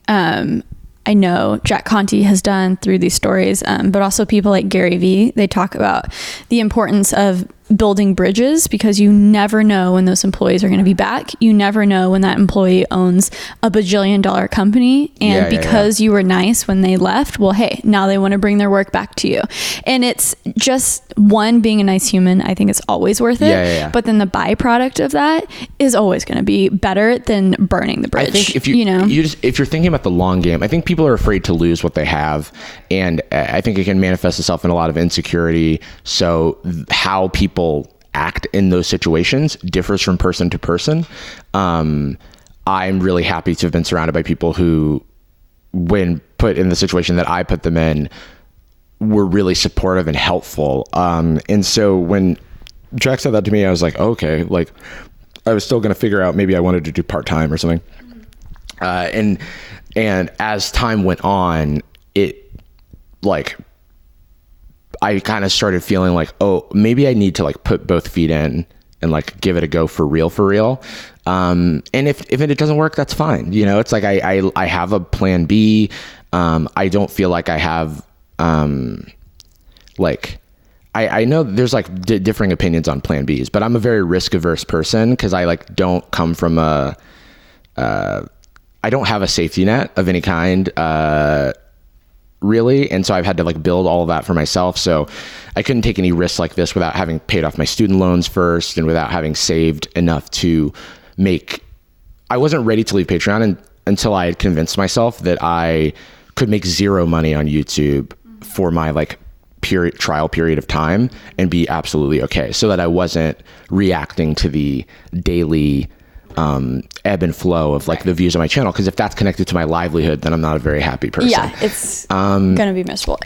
I know Jack Conte has done through these stories, but also people like Gary Vee, they talk about the importance of building bridges, because you never know when those employees are going to be back. You never know when that employee owns a $bajillion company. And because you were nice when they left, well, hey, now they want to bring their work back to you. And it's just being a nice human. I think it's always worth it. But then the byproduct of that is always going to be better than burning the bridge. I think if if you're thinking about the long game, I think people are afraid to lose what they have. And I think it can manifest itself in a lot of insecurity. So how people act in those situations differs from person to person. I'm really happy to have been surrounded by people who, when put in the situation that I put them in, were really supportive and helpful. And so when Jack said that to me, I was like, okay, like I was still going to figure out, maybe I wanted to do part-time or something. And as time went on, it like, I kind of started feeling like, oh, maybe I need to like put both feet in and like give it a go for real. And if it doesn't work, that's fine. You know, it's like, I have a plan B. I don't feel like I have, like, I know there's like differing opinions on plan Bs, but I'm a very risk averse person. Cause I like don't come from I don't have a safety net of any kind, really. And so I've had to like build all of that for myself. So I couldn't take any risks like this without having paid off my student loans first and without having saved enough to I wasn't ready to leave Patreon until I had convinced myself that I could make zero money on YouTube for my like trial period of time and be absolutely okay, so that I wasn't reacting to the daily ebb and flow of like the views on my channel. Because if that's connected to my livelihood, then I'm not a very happy person. Yeah, it's gonna be miserable.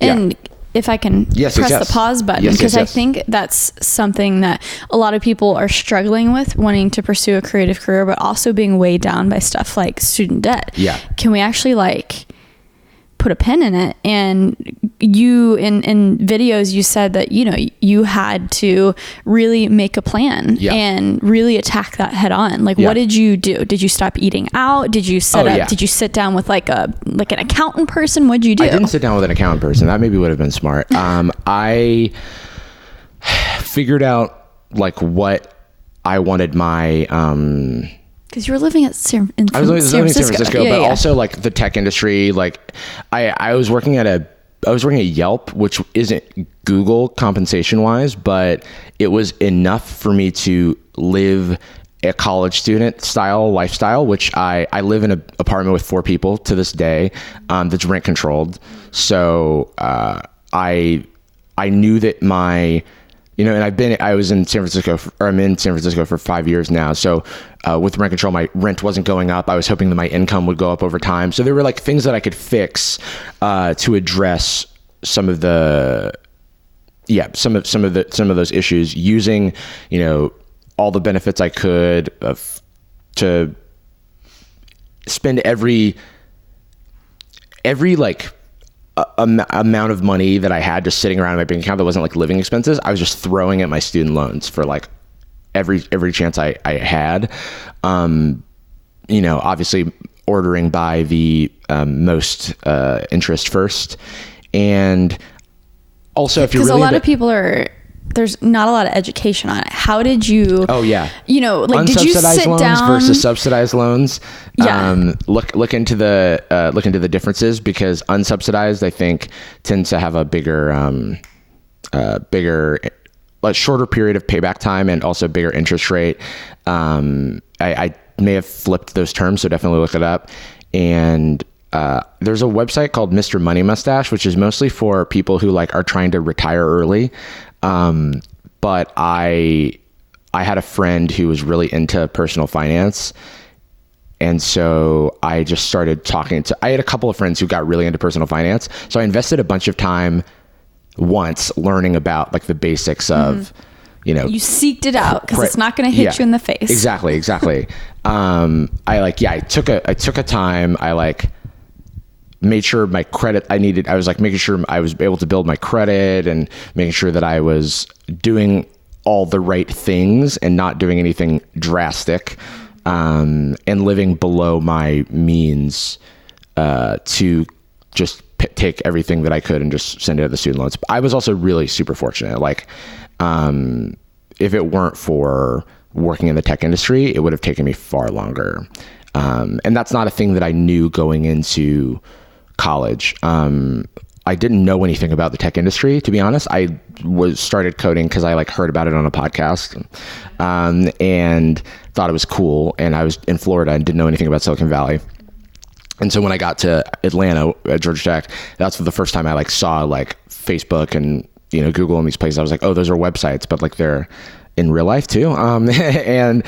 And if I can press the pause button, because I think that's something that a lot of people are struggling with, wanting to pursue a creative career, but also being weighed down by stuff like student debt. Yeah. Can we actually like put a pin in it? And you in videos, you said that, you know, you had to really make a plan and really attack that head on. Like, what did you do? Did you stop eating out? Did you did you sit down with like an accountant person? What'd you do? I didn't sit down with an accountant person. That maybe would have been smart. I figured out like what I wanted my, because you were living I was living in San Francisco, but also like the tech industry. Like I was working at Yelp, which isn't Google compensation wise, but it was enough for me to live a college student style lifestyle, which I live in an apartment with 4 people to this day, that's rent controlled. So I knew that and I was in San Francisco, I'm in San Francisco for 5 years now. So with rent control, my rent wasn't going up. I was hoping that my income would go up over time. So there were like things that I could fix to address some of those issues, using, you know, all the benefits I could to spend every like amount of money that I had just sitting around in my bank account that wasn't like living expenses. I was just throwing at my student loans for like every chance I had. You know, obviously ordering by the most interest first. And also, if you're really, because a lot of people there's not a lot of education on it. How did you? Oh yeah. You know, like, did you sit loans down versus subsidized loans? Yeah. Look into the differences, because unsubsidized, I think, tends to have a bigger, like shorter period of payback time and also bigger interest rate. I may have flipped those terms, so definitely look it up. And there's a website called Mr. Money Mustache, which is mostly for people who like are trying to retire early. But I had a friend who was really into personal finance. And so I just started I had a couple of friends who got really into personal finance. So I invested a bunch of time once learning about like the basics of, you know, you seeked it out because it's not going to hit you in the face. Exactly. I took a time. I like made sure my credit I was like making sure I was able to build my credit and making sure that I was doing all the right things and not doing anything drastic, and living below my means, to just take everything that I could and just send it to the student loans. I was also really super fortunate. Like, if it weren't for working in the tech industry, it would have taken me far longer. And that's not a thing that I knew going into college. I didn't know anything about the tech industry, to be honest. I started coding because I like heard about it on a podcast, and thought it was cool. And I was in Florida and didn't know anything about Silicon Valley. And so when I got to Atlanta at Georgia Tech, that's for the first time I like saw like Facebook and Google and these places, I was like, oh, those are websites, but like they're in real life too. And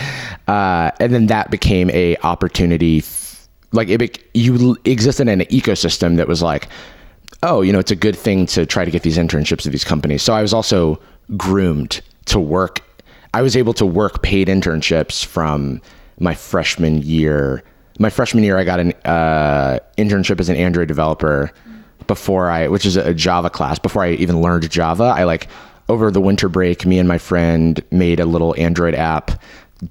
then that became a opportunity. You existed in an ecosystem that was like, oh, it's a good thing to try to get these internships at these companies. So I was also groomed to work. I was able to work paid internships from my freshman year. My freshman year, I got an internship as an Android developer which is a Java class. Before I even learned Java, over the winter break, me and my friend made a little Android app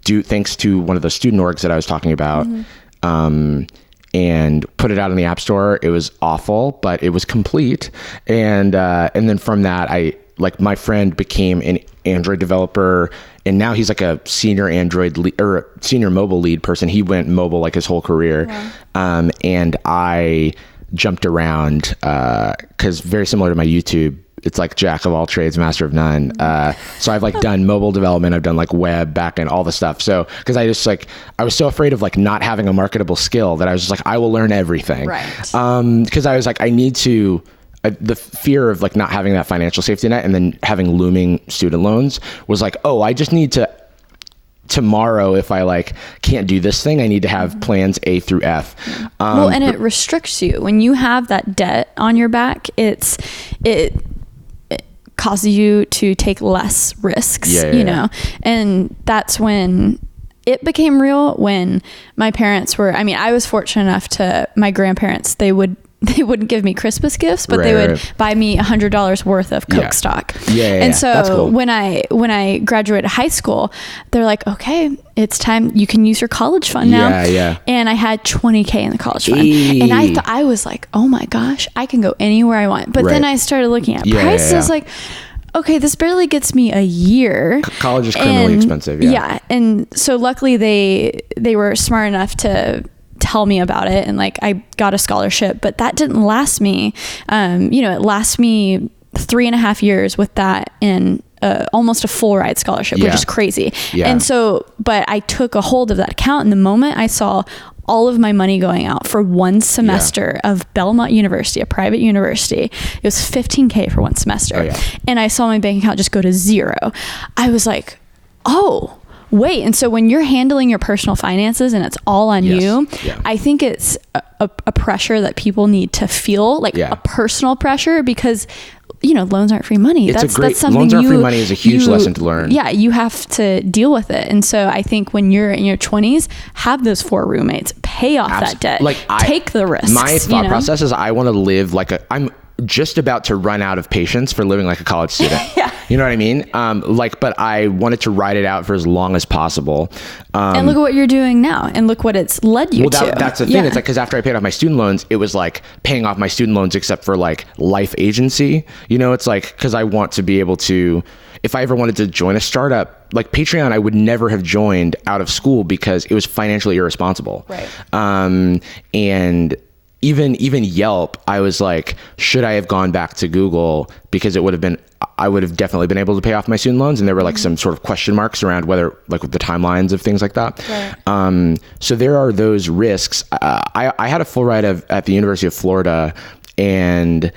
thanks to one of the student orgs that I was talking about. And put it out in the App Store. It was awful, but it was complete. And then from that, my friend became an Android developer, and now he's like a senior senior mobile lead person. He went mobile like his whole career. Wow. And I jumped around, cause very similar to my YouTube, it's like jack of all trades, master of none. So I've like done mobile development. I've done like web, backend, all the stuff. So, cause I was so afraid of like not having a marketable skill that I was just like, I will learn everything. Right. Cause I was like, the fear of like not having that financial safety net and then having looming student loans was like, oh, I just need to, tomorrow, if I like can't do this thing, I need to have plans A through F. And it restricts you when you have that debt on your back. It causes you to take less risks, and that's when it became real. When my parents were, I was fortunate enough my grandparents, they wouldn't give me Christmas gifts, but they would buy me $100 worth of Coke stock. And so cool. when I graduated high school, they're like, okay, it's time. You can use your college fund now. And I had $20K in the college fund. And I was like, oh my gosh, I can go anywhere I want. But then I started looking at prices. I was like, okay, this barely gets me a year. College is criminally expensive. Yeah. And so luckily they were smart enough to tell me about it, and like I got a scholarship, but that didn't last me. It lasted me 3.5 years with that in almost a full ride scholarship, which is crazy. And so, but I took a hold of that account, and the moment I saw all of my money going out for one semester of Belmont University, a private university, it was $15K for one semester. And I saw my bank account just go to zero. I was like, oh, wait. And so when you're handling your personal finances and it's all on you, I think it's a pressure that people need to feel, like a personal pressure, because loans aren't free money. That's something loans aren't free money is a huge lesson to learn. Yeah, you have to deal with it. And so I think when you're in your 20s, have those 4 roommates, pay off that debt, take the risks. My thought process is I want to live I'm just about to run out of patience for living like a college student. You know what I mean? But I wanted to ride it out for as long as possible. And look at what you're doing now, and look what it's led you to. That's the thing. It's like, cause after I paid off my student loans, it was like paying off my student loans, except for like life agency. It's like, cause I want to be able to, if I ever wanted to join a startup, like Patreon, I would never have joined out of school because it was financially irresponsible. Right. And even Yelp, I was like, should I have gone back to Google? Because I would have definitely been able to pay off my student loans. And there were like some sort of question marks around whether, like, with the timelines of things like that. Right. So there are those risks. I had a full ride at the University of Florida, and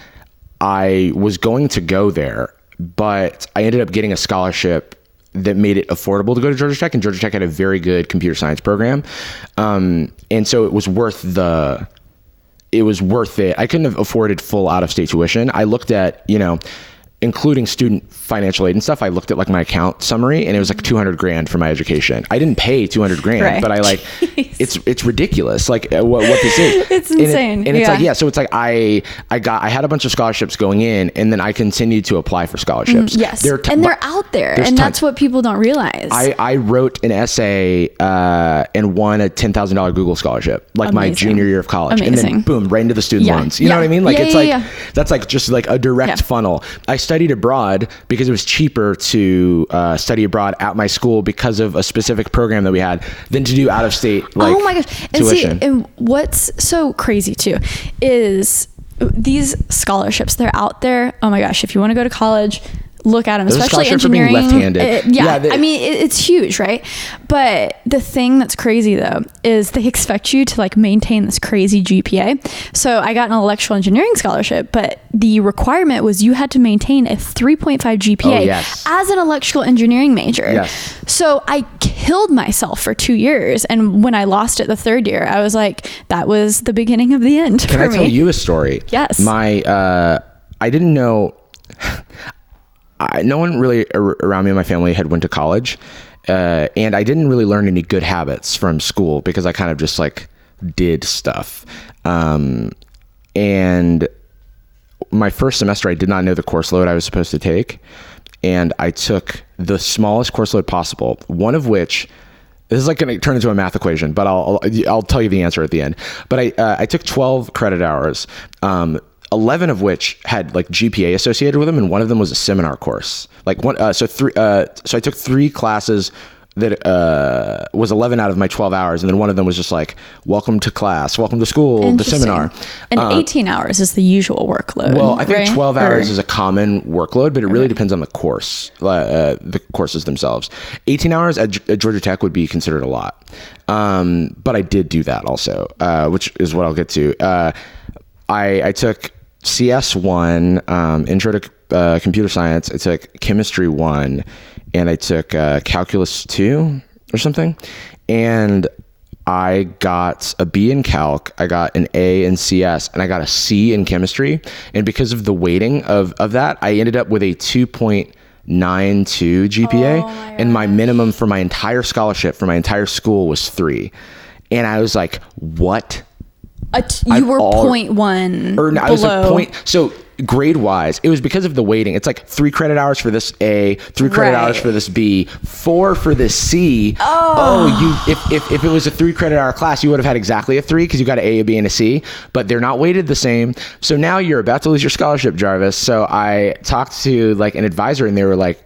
I was going to go there, but I ended up getting a scholarship that made it affordable to go to Georgia Tech, and Georgia Tech had a very good computer science program. And so it was worth it. I couldn't have afforded full out-of-state tuition. I looked at, including student financial aid and stuff. I looked at like my account summary, and it was like $200,000 for my education. I didn't pay $200,000, but I like, it's ridiculous. Like what this is. It's insane. And it's like, so it's like, I had a bunch of scholarships going in, and then I continued to apply for scholarships. Yes. And they're out there, and that's what people don't realize. I wrote an essay, and won a $10,000 Google scholarship, like my junior year of college. And then boom, right into the student loans. You know what I mean? Like that's like just like a direct funnel. I studied abroad because it was cheaper to study abroad at my school because of a specific program that we had than to do out of state oh my gosh. tuition. And what's so crazy too is these scholarships, they're out there. Oh my gosh, if you want to go to college, look at them, especially engineering. For being left-handed. I mean, it's huge, right? But the thing that's crazy though is they expect you to like maintain this crazy GPA. So I got an electrical engineering scholarship, but the requirement was you had to maintain a 3.5 GPA as an electrical engineering major. Yes. So I killed myself for 2 years, and when I lost it the third year, I was like, that was the beginning of the end. Can I tell you a story? Yes. I didn't know. No one really around me in my family had went to college, and I didn't really learn any good habits from school because I kind of just like did stuff. And my first semester, I did not know the course load I was supposed to take, and I took the smallest course load possible. One of which, this is like going to turn into a math equation, but I'll tell you the answer at the end. But I took 12 credit hours. 11 of which had like GPA associated with them, and one of them was a seminar course. Like so I took 3 classes that was 11 out of my 12 hours, and then one of them was just like, welcome to class, welcome to school, the seminar. And 18 hours is the usual workload. Well, I think 12 hours is a common workload, but it really depends on the course, the courses themselves. 18 hours at Georgia Tech would be considered a lot. But I did do that also, which is what I'll get to. I took CS 1, intro to computer science. I took chemistry 1, and I took calculus 2 or something. And I got a B in calc, I got an A in CS, and I got a C in chemistry. And because of the weighting of that, I ended up with a 2.92 GPA. And my minimum for my entire scholarship for my entire school was 3. And I was like, what? You were 0.1 or no, below. I was like point. So grade wise, it was because of the weighting. It's like 3 credit hours for this A, 3 credit hours for this B, 4 for this C. If it was a 3 credit hour class, you would have had exactly a 3 because you got an A, a B, and a C. But they're not weighted the same. So now you're about to lose your scholarship, Jarvis. So I talked to like an advisor, and they were like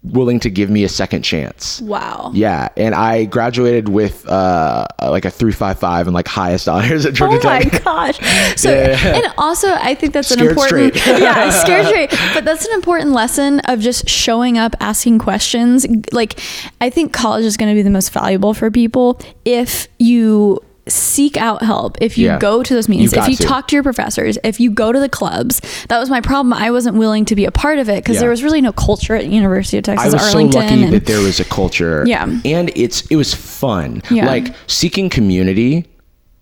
willing to give me a second chance. Wow. Yeah, and I graduated with like a 3.55 and like highest honors at Georgia Tech. Oh my gosh. So and also I think that's scared an important straight. scared straight. But that's an important lesson of just showing up, asking questions. Like I think college is going to be the most valuable for people if you seek out help, if you go to those meetings, if you talk to your professors, if you go to the clubs. That was my problem. I wasn't willing to be a part of it because there was really no culture at University of Texas Arlington. I was so lucky that there was a culture. Yeah. And it was fun. Yeah. Like seeking community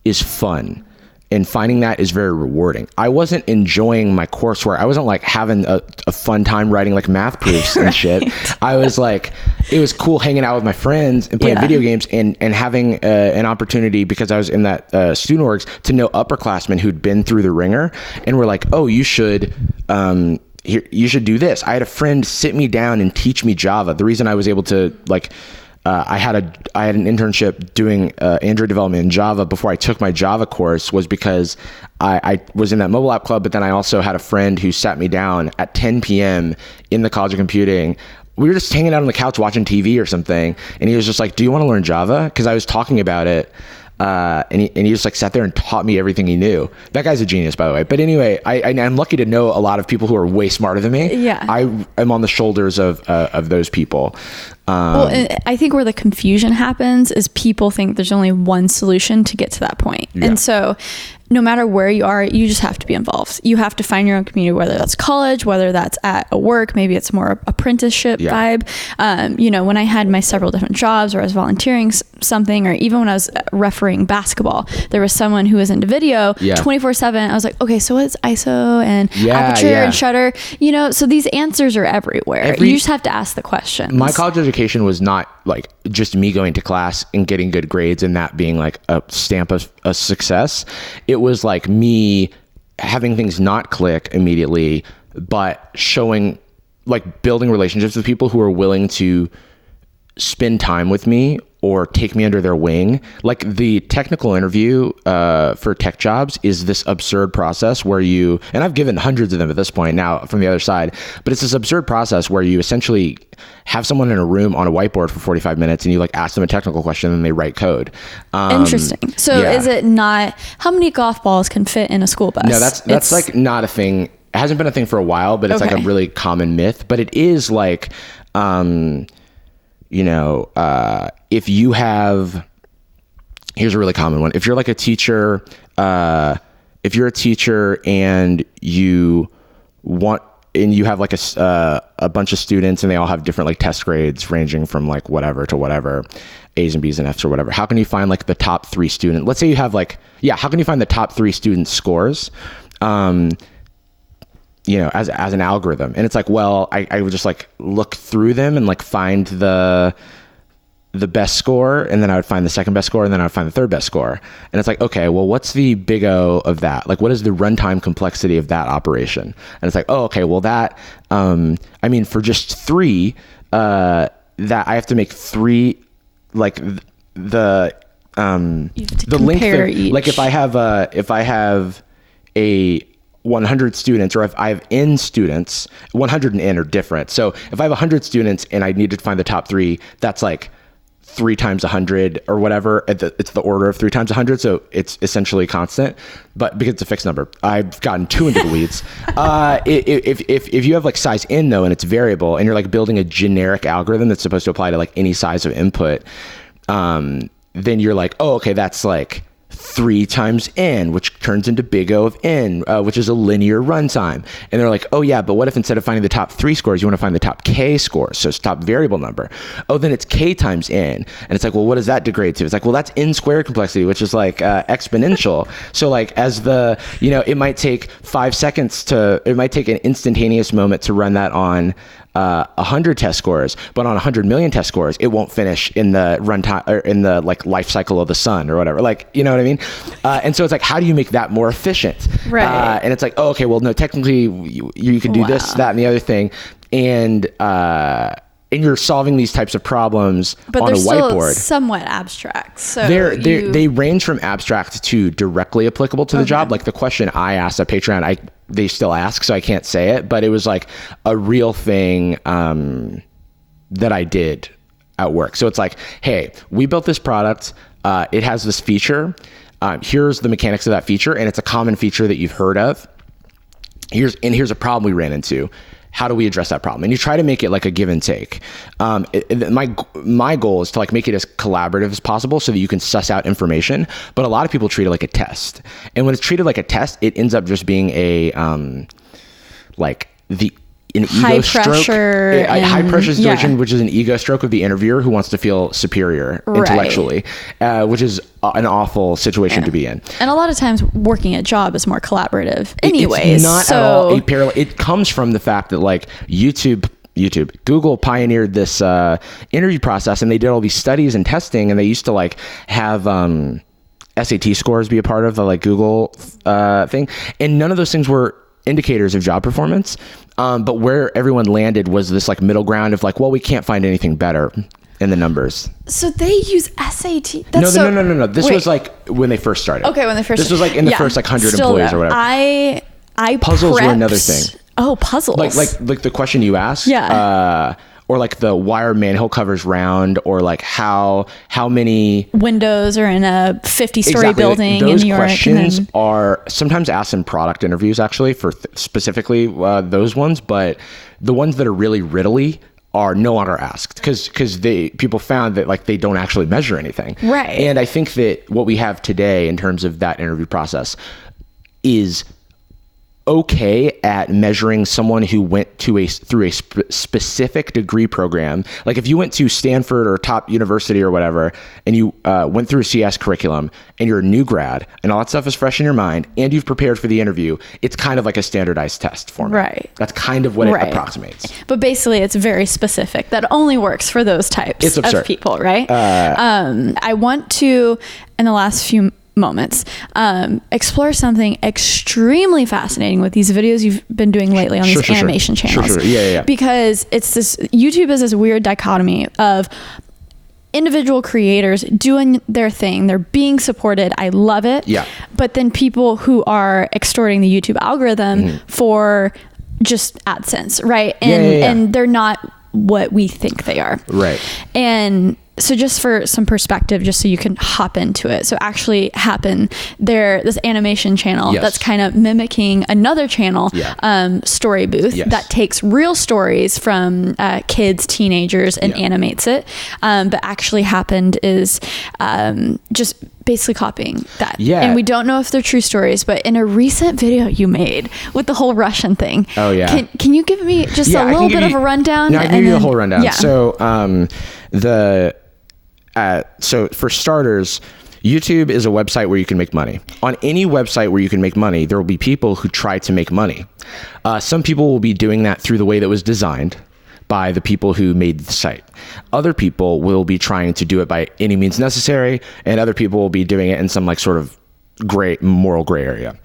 is fun. And finding that is very rewarding. I wasn't enjoying my coursework. I wasn't like having a fun time writing like math proofs and shit. I was like, it was cool hanging out with my friends and playing video games and having an opportunity, because I was in that student orgs, to know upperclassmen who'd been through the ringer and were like, oh, you should do this. I had a friend sit me down and teach me Java. The reason I was able to like, I had an internship doing Android development in Java before I took my Java course was because I was in that mobile app club, but then I also had a friend who sat me down at 10 p.m. in the College of Computing. We were just hanging out on the couch watching TV or something, and he was just like, do you want to learn Java? Because I was talking about it. And he just like sat there and taught me everything he knew. That guy's a genius, by the way. But anyway, I'm lucky to know a lot of people who are way smarter than me. Yeah. I am on the shoulders of those people. Well, I think where the confusion happens is people think there's only one solution to get to that point. Yeah. And so no matter where you are, you just have to be involved. You have to find your own community, whether that's college, whether that's at a work, maybe it's more apprenticeship vibe. When I had my several different jobs, or I was volunteering something, or even when I was refereeing basketball, there was someone who was into video 24/7. I was like, okay, so what's ISO and aperture and shutter? So these answers are everywhere. You just have to ask the questions. My college education was not like just me going to class and getting good grades and that being like a stamp of a success. It was like me having things not click immediately, but showing, like, building relationships with people who are willing to spend time with me or take me under their wing. Like the technical interview for tech jobs is this absurd process where you, and I've given hundreds of them at this point now from the other side, but it's this absurd process where you essentially have someone in a room on a whiteboard for 45 minutes and you like ask them a technical question and they write code. Interesting. So is it not, how many golf balls can fit in a school bus? No, that's like not a thing it hasn't been a thing for a while, but it's like a really common myth. But it is like, you know, if you have, here's a really common one. If you're like a teacher, if you're a teacher and you have like a bunch of students and they all have different like test grades ranging from like whatever to whatever, A's and B's and F's or whatever. How can you find like the top 3 students? Let's say you have like, how can you find the top 3 students' scores? You know, as an algorithm. And it's like, well, I would just like look through them and like find the best score, and then I would find the second best score, and then I would find the third best score. And it's like, okay, well, what's the big O of that? Like, what is the runtime complexity of that operation? And it's like, oh, okay, well, that, I mean, for just 3, that I have to make 3, like the length of, like if I have a 100 students, or if I have N students, 100 and N are different. So if I have 100 students and I need to find the top 3, that's like 3 times 100 or whatever. It's the order of 3 times 100. So it's essentially constant, but because it's a fixed number, I've gotten too into the weeds. If you have like size N though, and it's variable, and you're like building a generic algorithm that's supposed to apply to like any size of input, then you're like, oh, okay, that's like 3 times N, which turns into big O of N, which is a linear runtime. And they're like, oh yeah, but what if instead of finding the top 3 scores, you want to find the top K scores? So it's top variable number. Oh, then it's K times N. And it's like, well, what does that degrade to? It's like, well, that's N squared complexity, which is like exponential. So like as the, you know, it might take 5 seconds it might take an instantaneous moment to run that on 100 test scores, but on 100 million test scores, it won't finish in the runtime or in the like life cycle of the sun or whatever. Like, you know what I mean? And so it's like, how do you make that more efficient? Right. And it's like, oh, okay, well, no, technically you can do this, that, and the other thing. And you're solving these types of problems on a whiteboard. Still somewhat abstract. So they range from abstract to directly applicable to the job. Like the question I asked at Patreon, they still ask, so I can't say it, but it was like a real thing that I did at work. So it's like, hey, we built this product. It has this feature. Here's the mechanics of that feature, and it's a common feature that you've heard of. Here's a problem we ran into. How do we address that problem? And you try to make it like a give and take. My goal is to like make it as collaborative as possible so that you can suss out information. But a lot of people treat it like a test. And when it's treated like a test, it ends up just being an high ego stroke, pressure high pressure situation, which is an ego stroke of the interviewer who wants to feel superior intellectually, which is an awful situation to be in. And a lot of times working a job is more collaborative anyways. It's not at all a parallel. It comes from the fact that like Google pioneered this interview process, and they did all these studies and testing, and they used to like have SAT scores be a part of the like Google thing. And none of those things were indicators of job performance. But where everyone landed was this like middle ground of like, well, we can't find anything better in the numbers. So they use SAT. No. This was like when they first started. Okay, when they first. This was like in the first like 100 employees or whatever. I puzzles prepped. were another thing. Oh, puzzles. Like the question you asked. Yeah. Or like the why are manhole covers round, or like how many windows are in a 50-story building in New York. Those questions are sometimes asked in product interviews, actually, for specifically those ones. But the ones that are really riddly are no longer asked because people found that like they don't actually measure anything. Right. And I think that what we have today in terms of that interview process is okay at measuring someone who went through a specific degree program. Like if you went to Stanford or top university or whatever, and you went through a CS curriculum, and you're a new grad, and all that stuff is fresh in your mind, and you've prepared for the interview, it's kind of like a standardized test format. Right. That's kind of what it approximates. But basically, it's very specific. That only works for those types of people, right? I want to, in the last few moments, explore something extremely fascinating with these videos you've been doing lately on these animation channels. Yeah. Because it's this, YouTube is this weird dichotomy of individual creators doing their thing. They're being supported. I love it. Yeah. But then people who are extorting the YouTube algorithm for just AdSense, right? And they're not what we think they are. Right. And so just for some perspective, just so you can hop into it. So actually Happen, this animation channel that's kind of mimicking another channel, Story Booth, that takes real stories from kids, teenagers, and animates it. But actually Happened is just basically copying that. And we don't know if they're true stories, but in a recent video you made with the whole Russian thing. Can you give me just a little bit of a rundown? No, I can give you the whole rundown. So so for starters, YouTube is a website where you can make money. On any website where you can make money, there will be people who try to make money. Some people will be doing that through the way that was designed by the people who made the site. Other people will be trying to do it by any means necessary, and other people will be doing it in some like sort of moral gray area.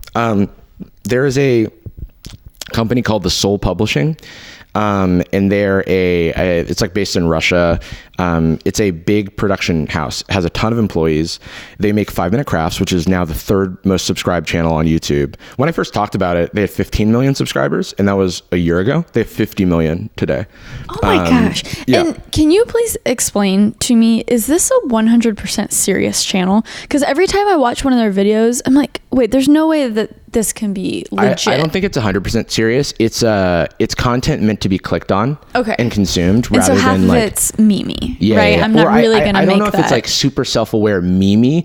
There is a company called The Soul Publishing, and they're it's like based in Russia. It's a big production house, has a ton of employees. They make 5-Minute Crafts, which is now the 3rd most subscribed channel on YouTube. When I first talked about it, they had 15 million subscribers, and that was a year ago. They have 50 million today. Oh my gosh. And can you please explain to me, is this a 100% serious channel? Because every time I watch one of their videos, I'm like, wait, there's no way that this can be legit. I don't think it's 100% serious. It's content meant to be clicked on and consumed, rather so half than of like it's memey, right? I'm not really gonna make that. I don't know if it's like super self-aware memey,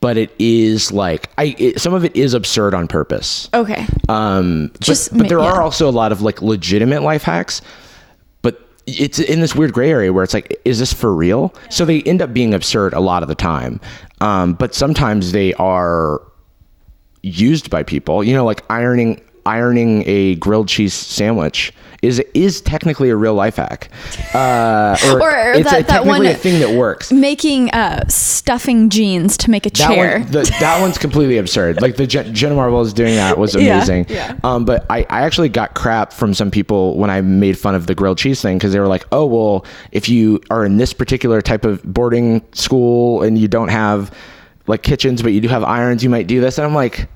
but it is like some of it is absurd on purpose. But there are also a lot of like legitimate life hacks, but it's in this weird gray area where it's like, is this for real? So they end up being absurd a lot of the time, but sometimes they are used by people, like ironing a grilled cheese sandwich is technically a real life hack, or it's technically a thing that works. Making stuffing jeans to make a chair. That one's completely absurd. Like the Jenna Marbles doing that was amazing. But I actually got crap from some people when I made fun of the grilled cheese thing, because they were like, oh, well, if you are in this particular type of boarding school and you don't have like kitchens, but you do have irons, you might do this. And I'm like,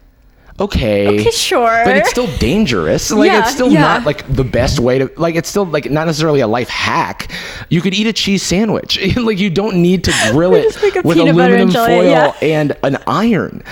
okay, sure, but it's still dangerous. Like it's still not like the best way to, like, it's still like not necessarily a life hack. You could eat a cheese sandwich. Like you don't need to grill it with aluminum foil and an iron.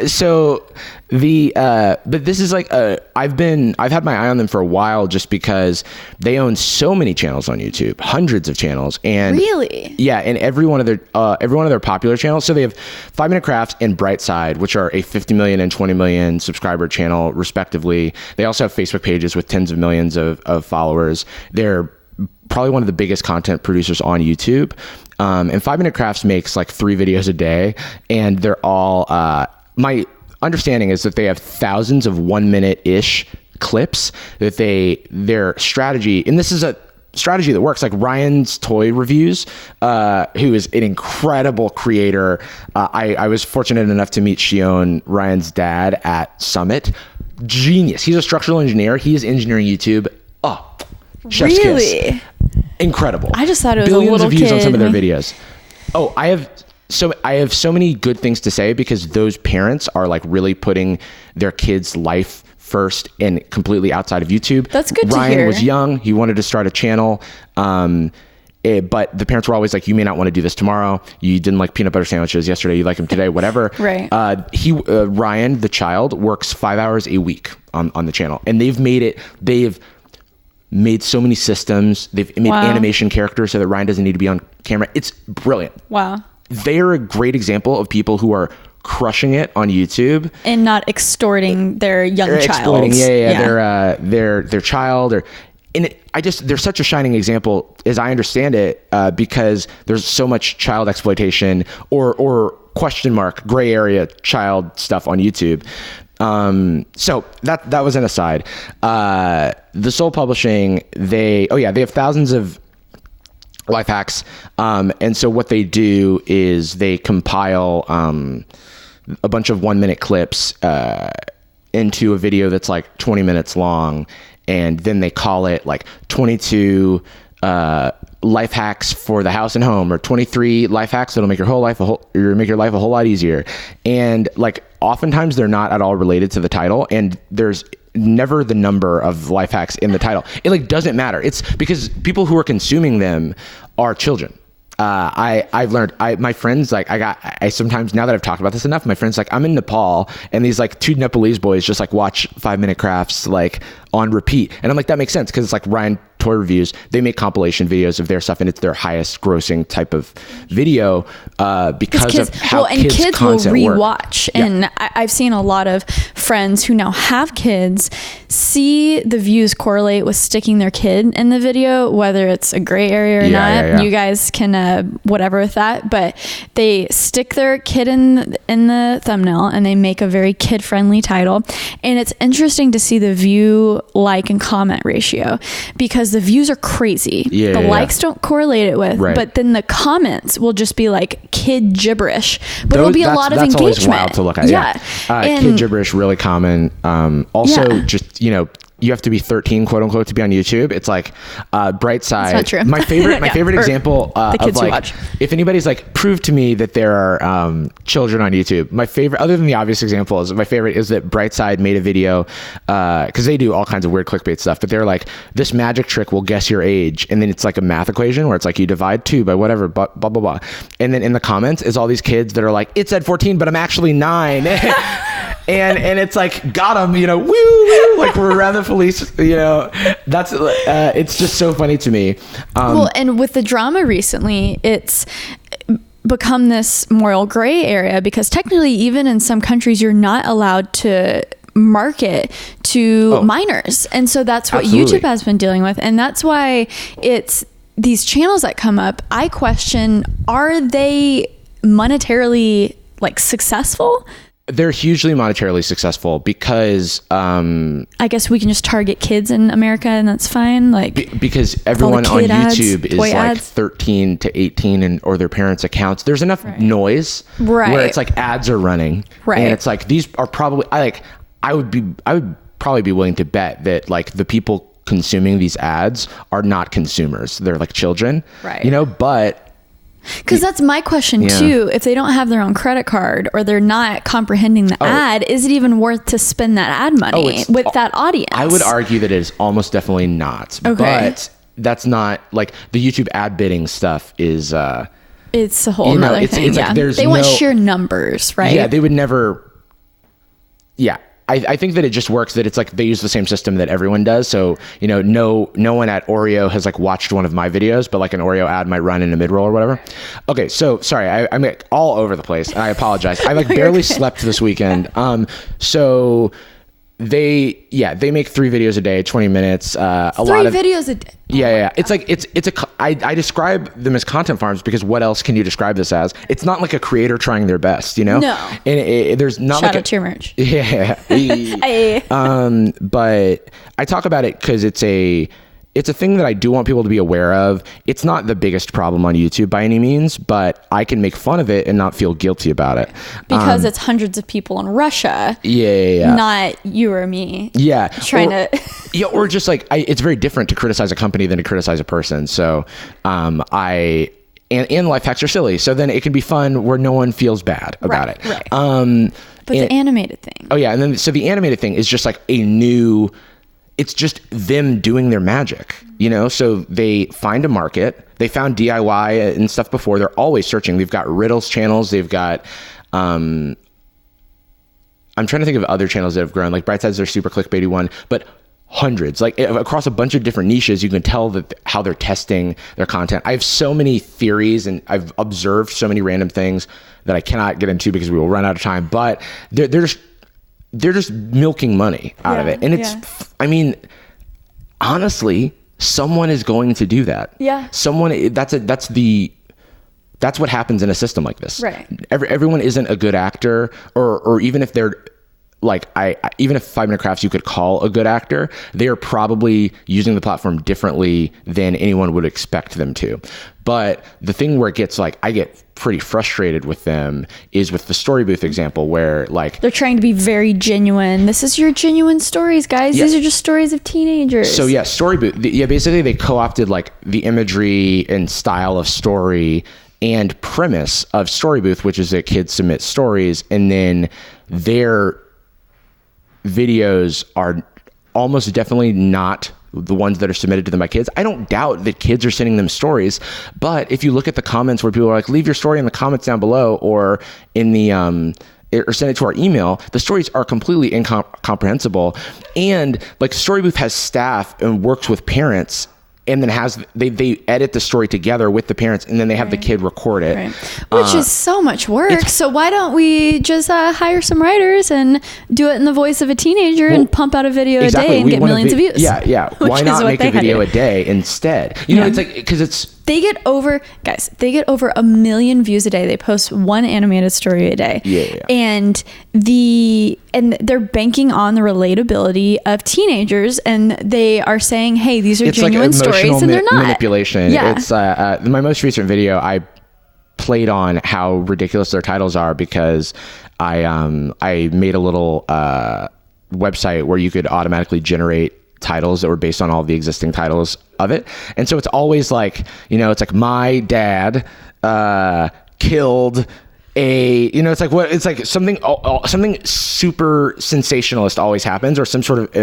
So but this is like I've had my eye on them for a while, just because they own so many channels on YouTube, hundreds of channels, and and every one of their popular channels. So they have 5-Minute Crafts and Brightside, which are a 50 million and 20 million subscriber channel respectively. They also have Facebook pages with tens of millions of followers. They're probably one of the biggest content producers on YouTube. And 5-Minute Crafts makes like 3 videos a day, and they're all, my understanding is that they have thousands of 1-minute-ish clips that their strategy, and this is a strategy that works, like Ryan's Toy Reviews, who is an incredible creator. I was fortunate enough to meet Shion, Ryan's dad, at Summit. Genius. He's a structural engineer. He is engineering YouTube. Oh, chef's kiss. Incredible. I just thought it was billions a little of views kid. on some of their videos. Oh, I have so many good things to say, because those parents are like really putting their kids' life first and completely outside of YouTube. That's good to hear. Ryan was young. He wanted to start a channel. But the parents were always like, you may not want to do this tomorrow. You didn't like peanut butter sandwiches yesterday. You like them today, whatever. Right. Ryan, the child, works 5 hours a week on the channel, and they've made so many systems. They've made animation characters so that Ryan doesn't need to be on camera. It's brilliant. Wow. They're a great example of people who are crushing it on YouTube and not extorting their young child. Their child, they're such a shining example, as I understand it, because there's so much child exploitation or question mark gray area child stuff on YouTube. So that was an aside. The Soul Publishing, they have thousands of life hacks. And so what they do is they compile, a bunch of 1-minute clips, into a video that's like 20 minutes long. And then they call it like 22, life hacks for the house and home, or 23 life hacks that'll make your life a whole lot easier. And like, oftentimes they're not at all related to the title, and there's never the number of life hacks in the title. It like doesn't matter. It's because people who are consuming them are children. I've learned, my friends, like I sometimes, now that I've talked about this enough, my friends, like I'm in Nepal and these like 2 Nepalese boys just like watch 5-minute crafts like on repeat. And I'm like, that makes sense. Cause it's like Ryan Toy Reviews, they make compilation videos of their stuff and it's their highest grossing type of video, because of how kids will rewatch. And I've seen a lot of friends who now have kids see the views correlate with sticking their kid in the video, whether it's a gray area or not. You guys can whatever with that, but they stick their kid in the thumbnail and they make a very kid friendly title. And it's interesting to see the view, like, and comment ratio, because the views are crazy. The likes don't correlate it with, but then the comments will just be like kid gibberish, but it'll be a lot of engagement. That's always wild to look at. Kid gibberish, really common. Also, just, you know, you have to be 13, quote unquote, to be on YouTube. It's like Brightside. That's not true. My favorite example of like, if anybody's like, prove to me that there are children on YouTube. My favorite, other than the obvious example, is my favorite is that Brightside made a video, because they do all kinds of weird clickbait stuff, but they're like, this magic trick will guess your age, and then it's like a math equation where it's like you divide 2 by whatever, blah blah blah, and then in the comments is all these kids that are like, it said 14, but I'm actually 9. And it's like, got him, you know, woo, woo, like we're around the police, you know. That's it's just so funny to me. Well, and with the drama recently, it's become this moral gray area, because technically, even in some countries, you're not allowed to market to minors, and so that's what YouTube has been dealing with, and that's why it's these channels that come up. I question, are they monetarily like successful? They're hugely monetarily successful because I guess we can just target kids in America and that's fine. Like because everyone on YouTube is like 13 to 18 and or their parents' accounts. There's enough noise where it's like ads are running. And it's like these are probably I would probably be willing to bet that like the people consuming these ads are not consumers. They're like children. You know, but because that's my question too. If they don't have their own credit card or they're not comprehending the ad, is it even worth to spend that ad money with that audience? I would argue that it is almost definitely not. But that's not like the YouTube ad bidding stuff is it's a whole nother thing. It's like they want sheer numbers, right? Yeah, they would never. Yeah. I think that it just works that it's like they use the same system that everyone does. So, you know, no one at Oreo has like watched one of my videos, but like an Oreo ad might run in a mid-roll or whatever. Okay, so sorry, I'm like all over the place. I apologize. I like barely slept this weekend. So they make 3 videos a day, 20 minutes. A lot of videos a day. Yeah. It's like I describe them as content farms because what else can you describe this as? It's not like a creator trying their best, you know? No. And there's not shout out to your merch. Yeah. But I talk about it because it's a thing that I do want people to be aware of. It's not the biggest problem on YouTube by any means, but I can make fun of it and not feel guilty about it. Because it's hundreds of people in Russia. Yeah. Not you or me. Yeah. Or just like, it's very different to criticize a company than to criticize a person. So and life hacks are silly. So then it can be fun where no one feels bad about it. Right. But the animated thing. Oh yeah. And then, so the animated thing is just like it's just them doing their magic, you know? So they find a market. They found DIY and stuff before. They're always searching. They've got riddles channels. They've got, I'm trying to think of other channels that have grown. Like Brightside's their super clickbaity one, but hundreds, like across a bunch of different niches. You can tell that how they're testing their content. I have so many theories and I've observed so many random things that I cannot get into because we will run out of time, but they're just milking money out of it. And I mean, honestly, someone is going to do that. Yeah. That's what happens in a system like this. Right. Everyone isn't a good actor, or even if they're like, even if 5 Minute Crafts you could call a good actor, they are probably using the platform differently than anyone would expect them to. But the thing where it gets like, I get pretty frustrated with them is with the Story Booth example where like they're trying to be very genuine. This is your genuine stories, guys. These are just stories of teenagers. So yeah, Story Booth. Basically they co-opted like the imagery and style of story and premise of Story Booth, which is that kids submit stories, and then their videos are almost definitely not the ones that are submitted to them by kids. I don't doubt that kids are sending them stories, but if you look at the comments where people are like, leave your story in the comments down below, or in the or send it to our email, the stories are completely incomprehensible. And like Story Booth has staff and works with parents, and then they edit the story together with the parents, and then they have the kid record it. Right. Which is so much work. So why don't we just hire some writers and do it in the voice of a teenager and pump out a video a day and get millions of views? Yeah. Why not make a video a day instead? You know, it's like, because they get over 1 million views a day. They post one animated story a day. Yeah. And they're banking on the relatability of teenagers, and they are saying, hey, these are genuine stories, and they're not. Manipulation. Yeah. It's my most recent video, I played on how ridiculous their titles are, because I made a little website where you could automatically generate titles that were based on all the existing titles of it. And so it's always like, you know, it's like, my dad killed a, you know, it's like, what, it's like something super sensationalist always happens, or some sort of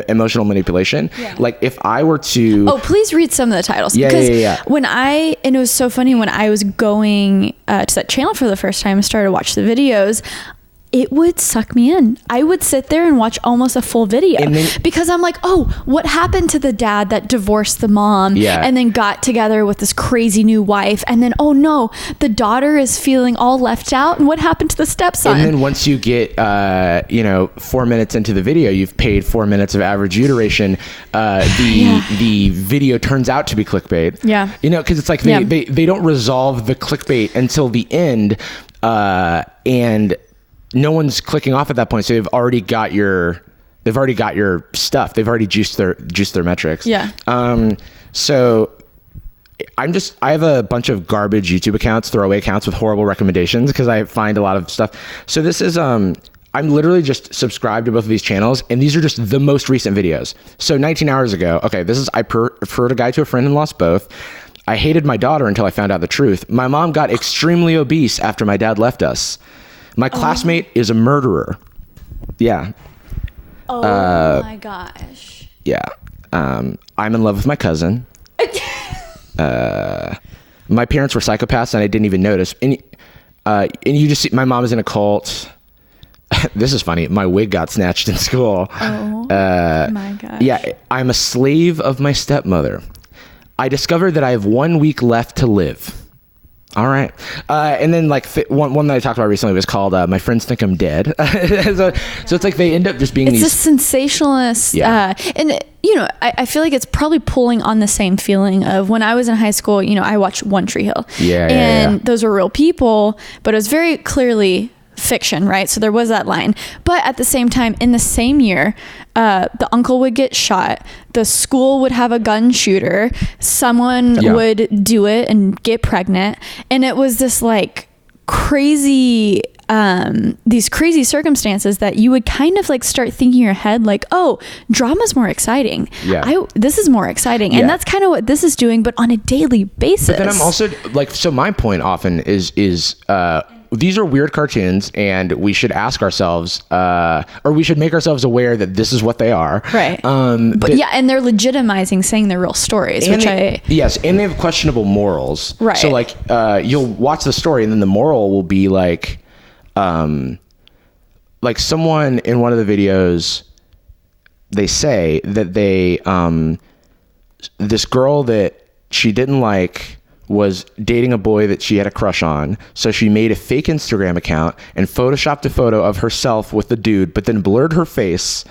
emotional manipulation. Yeah. Like if I were to, please read some of the titles. Yeah. And it was so funny when I was going to that channel for the first time and started to watch the videos, it would suck me in. I would sit there and watch almost a full video, because I'm like, oh, what happened to the dad that divorced the mom and then got together with this crazy new wife? And then, oh no, the daughter is feeling all left out. And what happened to the stepson? And then once you get, 4 minutes into the video, you've paid 4 minutes of average view duration. The video turns out to be clickbait. Yeah. You know, because it's like they don't resolve the clickbait until the end, and no one's clicking off at that point. So they've already got your stuff. They've already juiced their metrics. Yeah. So I have a bunch of garbage YouTube accounts, throwaway accounts with horrible recommendations, because I find a lot of stuff. So this is, I'm literally just subscribed to both of these channels, and these are just the most recent videos. So 19 hours ago, I preferred a guy to a friend and lost both. I hated my daughter until I found out the truth. My mom got extremely obese after my dad left us. My classmate is a murderer. Yeah. Oh my gosh. Yeah. I'm in love with my cousin. My parents were psychopaths, and I didn't even notice. And you just see, my mom is in a cult. This is funny. My wig got snatched in school. Oh my gosh. Yeah. I'm a slave of my stepmother. I discovered that I have 1 week left to live. All right. And then like one that I talked about recently was called My Friends Think I'm Dead. so it's like they end up just being a sensationalist. Yeah. And you know, I feel like it's probably pulling on the same feeling of when I was in high school, you know, I watched One Tree Hill. And those were real people, but it was very clearly fiction, right? So there was that line. But at the same time, in the same year, the uncle would get shot, the school would have a gun shooter, someone would do it and get pregnant, and it was this like crazy these crazy circumstances that you would kind of like start thinking in your head like, oh, drama's more exciting. This is more exciting. And that's kind of what this is doing, but on a daily basis. But then I'm also like, so my point often is these are weird cartoons, and we should ask ourselves, or we should make ourselves aware that this is what they are. Right. But and they're legitimizing saying they're real stories, and they have questionable morals. Right. So like, you'll watch the story, and then the moral will be like someone in one of the videos, they say that this girl that she didn't like was dating a boy that she had a crush on. So she made a fake Instagram account and photoshopped a photo of herself with the dude, but then blurred her face.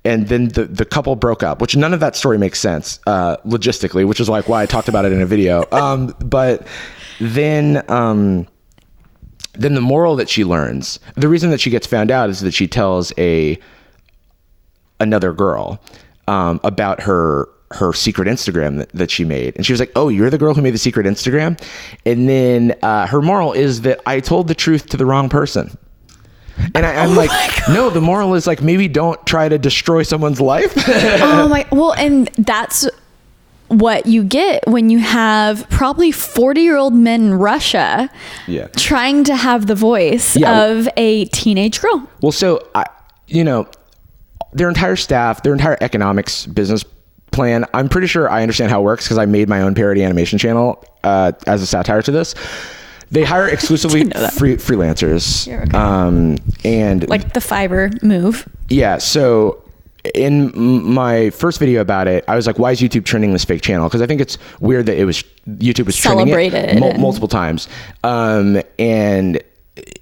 And then the couple broke up, which none of that story makes sense logistically, which is like why I talked about it in a video. But then the moral that she learns, the reason that she gets found out is that she tells another girl about her secret Instagram that she made. And she was like, oh, you're the girl who made the secret Instagram? And then her moral is that I told the truth to the wrong person. And I'm like, no, the moral is like, maybe don't try to destroy someone's life. Well, and that's what you get when you have probably 40-year-old men in Russia trying to have the voice of a teenage girl. Well, so, their entire staff, their entire economics business plan. I'm pretty sure I understand how it works because I made my own parody animation channel as a satire to this. They hire exclusively freelancers. Yeah, okay. And like the Fiverr move. Yeah. So in my first video about it, I was like, why is YouTube trending this fake channel? Because I think it's weird that YouTube was trending it multiple times. And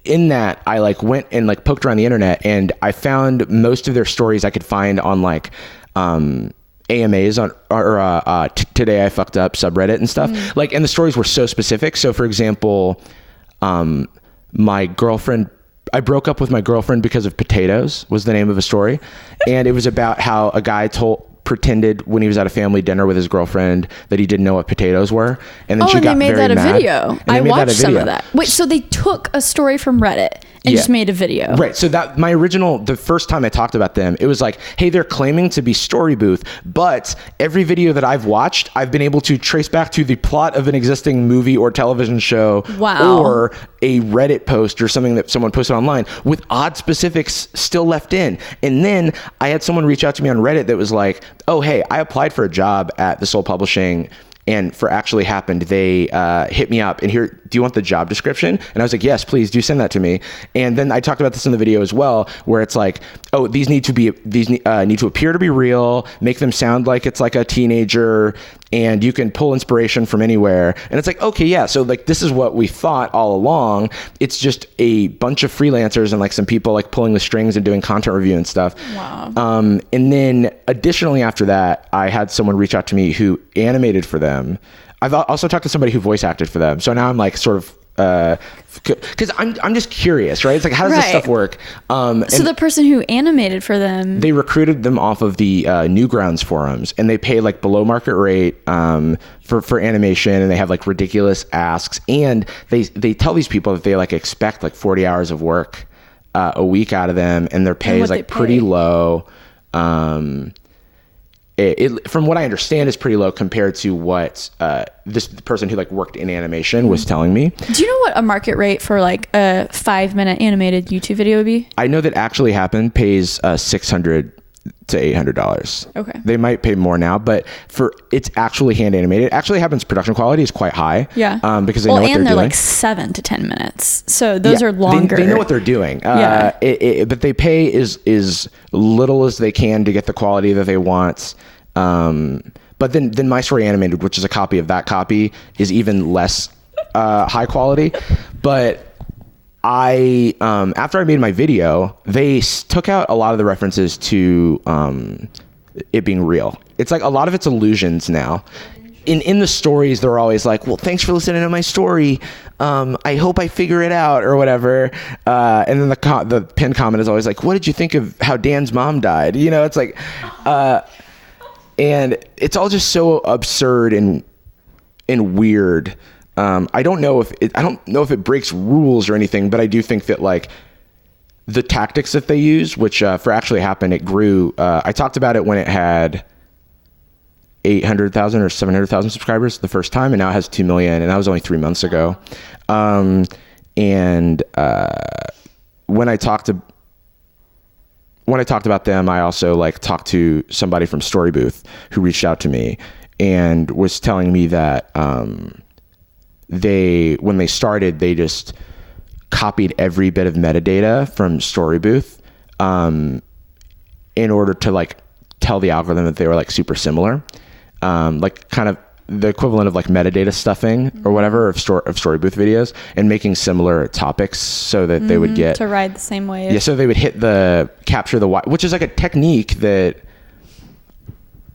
in that, I like went and like poked around the internet, and I found most of their stories I could find on like AMAs or Today I Fucked Up subreddit and stuff. Like, and the stories were so specific. So for example, my girlfriend, I broke up with my girlfriend because of potatoes was the name of a story. And it was about how a guy pretended when he was at a family dinner with his girlfriend that he didn't know what potatoes were. And then she got very mad. And they made that a video. I watched some of that. Wait, so they took a story from Reddit and just made a video. Right. So that the first time I talked about them, it was like, hey, they're claiming to be Story Booth, but every video that I've watched, I've been able to trace back to the plot of an existing movie or television show or a Reddit post or something that someone posted online with odd specifics still left in. And then I had someone reach out to me on Reddit that was like, oh, hey, I applied for a job at The Soul Publishing, and for Actually Happened, they hit me up and here, do you want the job description? And I was like, yes, please do send that to me. And then I talked about this in the video as well, where it's like, oh, these need to appear to be real, make them sound like it's like a teenager, and you can pull inspiration from anywhere. And it's like, okay, yeah. So like, this is what we thought all along. It's just a bunch of freelancers and like some people like pulling the strings and doing content review and stuff. Wow. And then additionally after that, I had someone reach out to me who animated for them. I've also talked to somebody who voice acted for them. So now I'm like sort of, because I'm just curious, right? It's like, how does this stuff work? So the person who animated for them, they recruited them off of the Newgrounds forums, and they pay like below market rate for animation, and they have like ridiculous asks, and they tell these people that they like expect like 40 hours of work a week out of them, and their pay is like pretty low. It from what I understand is pretty low compared to what this person who like worked in animation was telling me. Do you know what a market rate for like a 5-minute animated YouTube video would be? I know that Actually Happened pays $600 to $800. Okay. They might pay more now, but for it's actually hand animated. Actually Happened's production quality is quite high. Yeah. Because they know what they're doing. And they're like 7 to 10 minutes. So those are longer. They know what they're doing. But they pay as little as they can to get the quality that they want. But then My Story Animated, which is a copy of that copy, is even less high quality. But after I made my video, they took out a lot of the references to it being real. It's like a lot of it's illusions now. In the stories, they're always like, well, thanks for listening to my story. I hope I figure it out or whatever. And then the pinned comment is always like, what did you think of how Dan's mom died? You know, it's like, and it's all just so absurd and weird. I don't know if it breaks rules or anything, but I do think that like the tactics that they use, which for Actually Happened, it grew. I talked about it when it had 800,000 or 700,000 subscribers the first time, and now it has 2 million, and that was only 3 months ago. When I talked about them, I also like talked to somebody from Story Booth who reached out to me and was telling me that when they started, they just copied every bit of metadata from Story Booth in order to like tell the algorithm that they were like super similar, like kind of the equivalent of like metadata stuffing or whatever of Story Booth videos, and making similar topics so that they would get to ride the same wave. Yeah, so they would capture the Y, which is like a technique that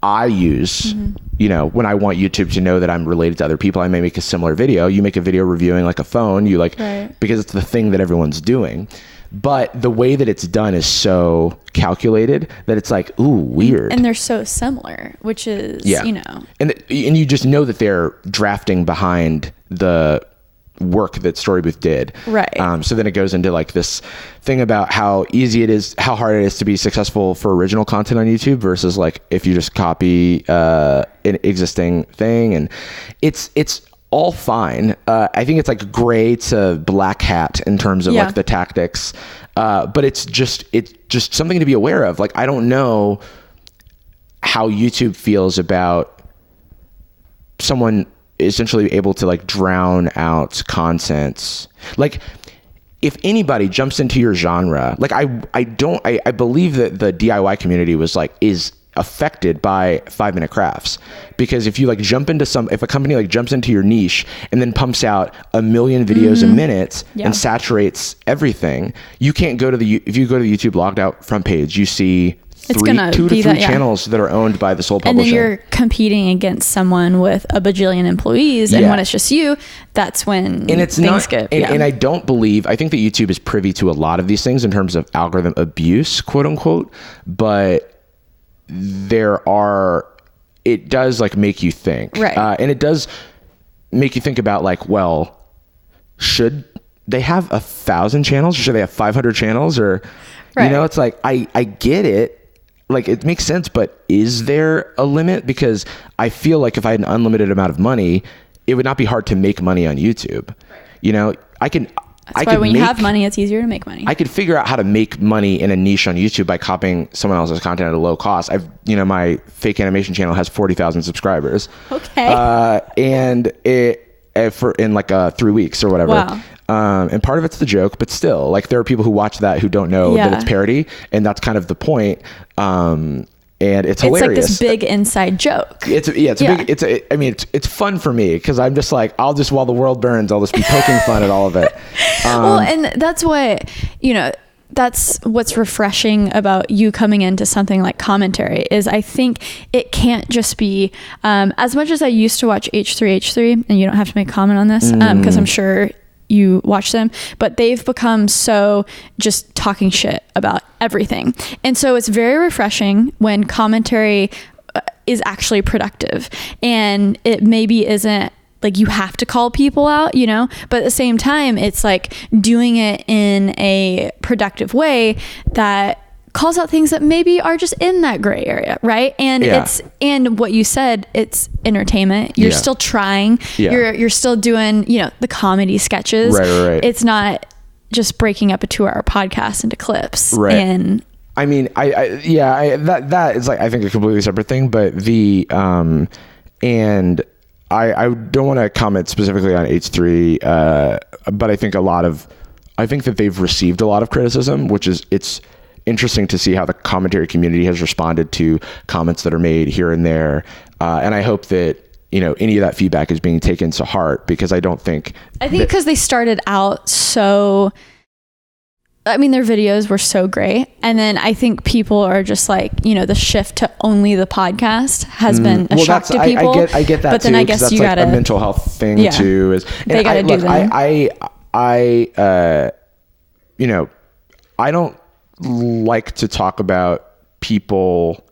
I use. You know, when I want YouTube to know that I'm related to other people, I may make a similar video. You make a video reviewing like a phone, you like, because it's the thing that everyone's doing. But the way that it's done is so calculated that it's like, ooh, weird. And they're so similar, which is, you know. And you just know that they're drafting behind the work that Story Booth did. Right. So then it goes into like this thing about how easy it is, how hard it is to be successful for original content on YouTube versus like if you just copy an existing thing. And it's all fine. I think it's like gray to black hat in terms of like the tactics. But it's just something to be aware of. Like, I don't know how YouTube feels about someone essentially able to like drown out content. Like if anybody jumps into your genre, like I believe that the DIY community is affected by 5-minute crafts, because if you like if a company like jumps into your niche and then pumps out 1 million videos a minute and saturates everything, you can't go to if you go to the YouTube logged out front page, you see 2 to 3 channels that are owned by the sole publisher. And then you're competing against someone with a bajillion employees, and when it's just you, that's when things get... And I think that YouTube is privy to a lot of these things in terms of algorithm abuse, quote unquote, but it does like make you think. Right. And it does make you think about like, well, should they have 1,000 channels, or should they have 500 channels? Or, you know, it's like, I get it. Like it makes sense, but is there a limit? Because I feel like if I had an unlimited amount of money, it would not be hard to make money on YouTube. You know, That's why when you have money, it's easier to make money. I could figure out how to make money in a niche on YouTube by copying someone else's content at a low cost. My fake animation channel has 40,000 subscribers. Okay. And in like 3 weeks or whatever. Wow. And part of it's the joke, but still, like there are people who watch that who don't know that it's parody, and that's kind of the point. And it's hilarious. It's like this big inside joke. It's fun for me because I'm just like, while the world burns, I'll just be poking fun at all of it. Well, and that's what, that's what's refreshing about you coming into something like commentary is I think it can't just be, as much as I used to watch H3H3, and you don't have to make a comment on this, because I'm sure you watch them, but they've become so just talking shit about everything. And so it's very refreshing when commentary is actually productive, and it maybe isn't like you have to call people out, but at the same time, it's like doing it in a productive way that calls out things that maybe are just in that gray area, right? And and what you said, it's entertainment. You're still trying. You're still doing, the comedy sketches. Right. It's not just breaking up a 2-hour podcast into clips. Right. And I mean, that is like, I think a completely separate thing, but and I don't want to comment specifically on H3, but I think that they've received a lot of criticism, it's interesting to see how the commentary community has responded to comments that are made here and there. And I hope that, any of that feedback is being taken to heart, because I think because they started out their videos were so great. And then I think people are just like, the shift to only the podcast has been a shock to people. I get that, but then I guess that's you gotta, a mental health thing too. They gotta do that. I don't like to talk about people.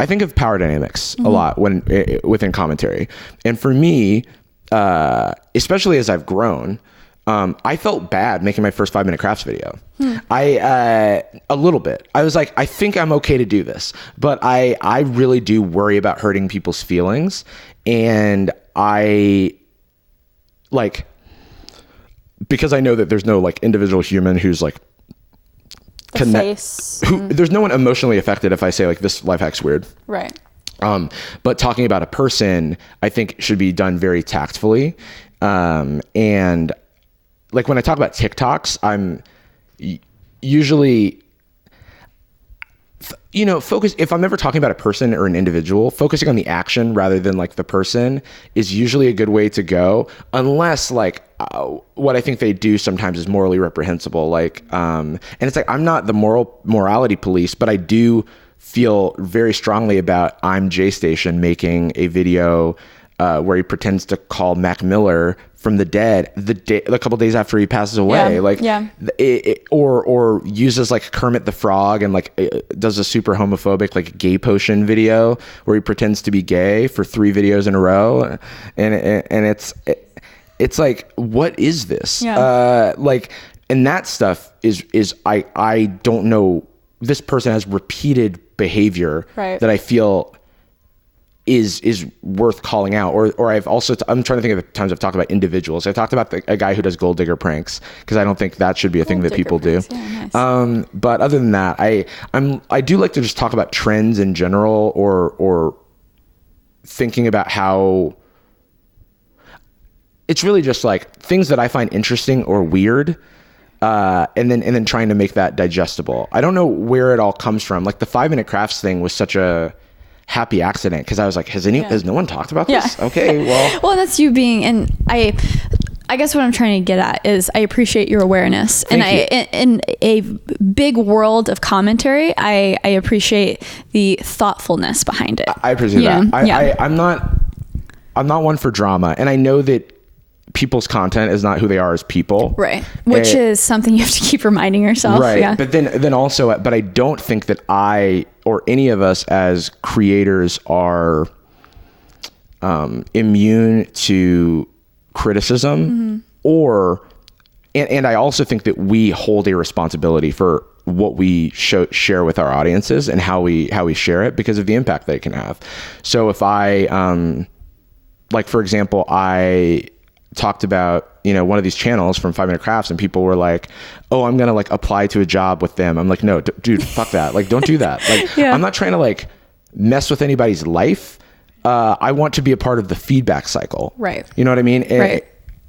I think of power dynamics a lot within commentary, and for me, especially as I've grown, I felt bad making my first 5-minute crafts video. A little bit. I was like, I think I'm okay to do this, but I really do worry about hurting people's feelings, and because I know that there's no like individual human who's like there's no one emotionally affected if I say like this life hack's weird. Right. But talking about a person, I think should be done very tactfully. And like when I talk about TikToks, I'm usually, focus, if I'm ever talking about a person or an individual, focusing on the action rather than like the person is usually a good way to go, unless like what I think they do sometimes is morally reprehensible. Like, and it's like, I'm not the morality police, but I do feel very strongly about I'm J-Station making a video where he pretends to call Mac Miller from the dead a couple days after he passes away, or uses like Kermit the Frog and like does a super homophobic like gay potion video where he pretends to be gay for 3 videos in a row, and it's like, what is this? And that stuff is I don't know. This person has repeated behavior that I feel is worth calling out. Or I've also, I'm trying to think of the times I've talked about individuals. I've talked about a guy who does gold digger pranks, because I don't think that should be a thing that people do. Yeah, nice. But other than that, I do like to just talk about trends in general, or thinking about how it's really just like things that I find interesting or weird. And then trying to make that digestible. I don't know where it all comes from. Like the 5-minute crafts thing was such a happy accident, because I was like, has no one talked about this? Yeah. Okay, well, that's you being, and I guess what I'm trying to get at is I appreciate your awareness. And in a big world of commentary, I appreciate the thoughtfulness behind it. I appreciate that. I'm not one for drama, and I know that people's content is not who they are as people, right? Which is something you have to keep reminding yourself, right? Yeah. But then also, but I don't think that I or any of us as creators are immune to criticism, and I also think that we hold a responsibility for what we share with our audiences and how we share it, because of the impact that it can have. So if I like, for example, I talked about, one of these channels from 5-Minute Crafts, and people were like, oh, I'm gonna like apply to a job with them. I'm like, no, dude, fuck that. Like, don't do that. Like, I'm not trying to like mess with anybody's life. I want to be a part of the feedback cycle. Right. You know what I mean? Right.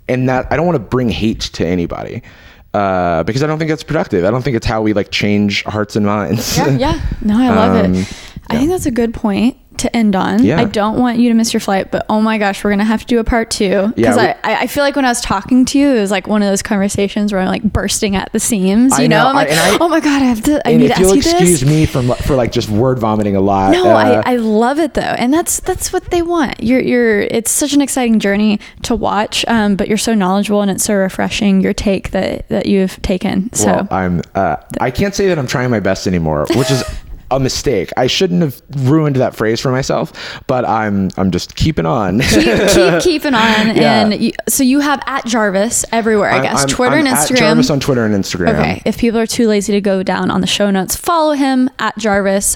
And that I don't want to bring hate to anybody, because I don't think that's productive. I don't think it's how we like change hearts and minds. Yeah. No, I love it. I think that's a good point to end on. I don't want you to miss your flight, but oh my gosh, we're gonna have to do a part 2, because I feel like when I was talking to you, it was like one of those conversations where I'm like bursting at the seams. I'm like, oh my god, I need to ask you this. Excuse me for like just word vomiting a lot. No, I love it though, and that's what they want. It's such an exciting journey to watch, but you're so knowledgeable, and it's so refreshing, your take that you've taken. So I can't say that I'm trying my best anymore, which is a mistake. I shouldn't have ruined that phrase for myself, but I'm just keeping on. keep keeping on. And so you have @Jarvis everywhere, I guess. Twitter and Instagram. @Jarvis on Twitter and Instagram. Okay. If people are too lazy to go down on the show notes, follow him @Jarvis.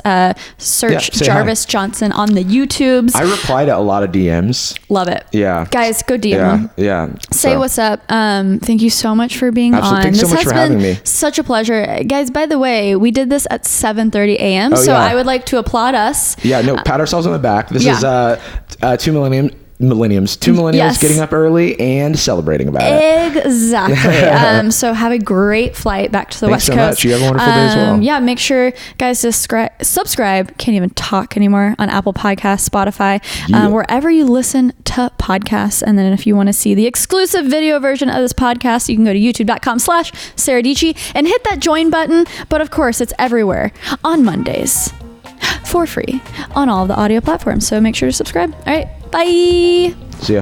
Search Jarvis Johnson on the YouTubes. I reply to a lot of DMs. Love it. Yeah. Guys, go DM him. Yeah. Say what's up. Thank you so much for being on. Thanks so much for having me. Such a pleasure. Guys, by the way, we did this at 7:30 a.m. I would like to applaud us. Pat ourselves on the back. This is 2 millennials getting up early and celebrating about it. Exactly. So have a great flight back to the West Coast. Much. You have a wonderful day as well. Yeah, make sure, guys, to subscribe. Can't even talk anymore. On Apple Podcasts, Spotify, wherever you listen to podcasts. And then if you want to see the exclusive video version of this podcast, you can go to youtube.com/Sara DIETSCHY and hit that join button. But of course, it's everywhere on Mondays for free on all of the audio platforms. So make sure to subscribe. All right. Bye. See ya.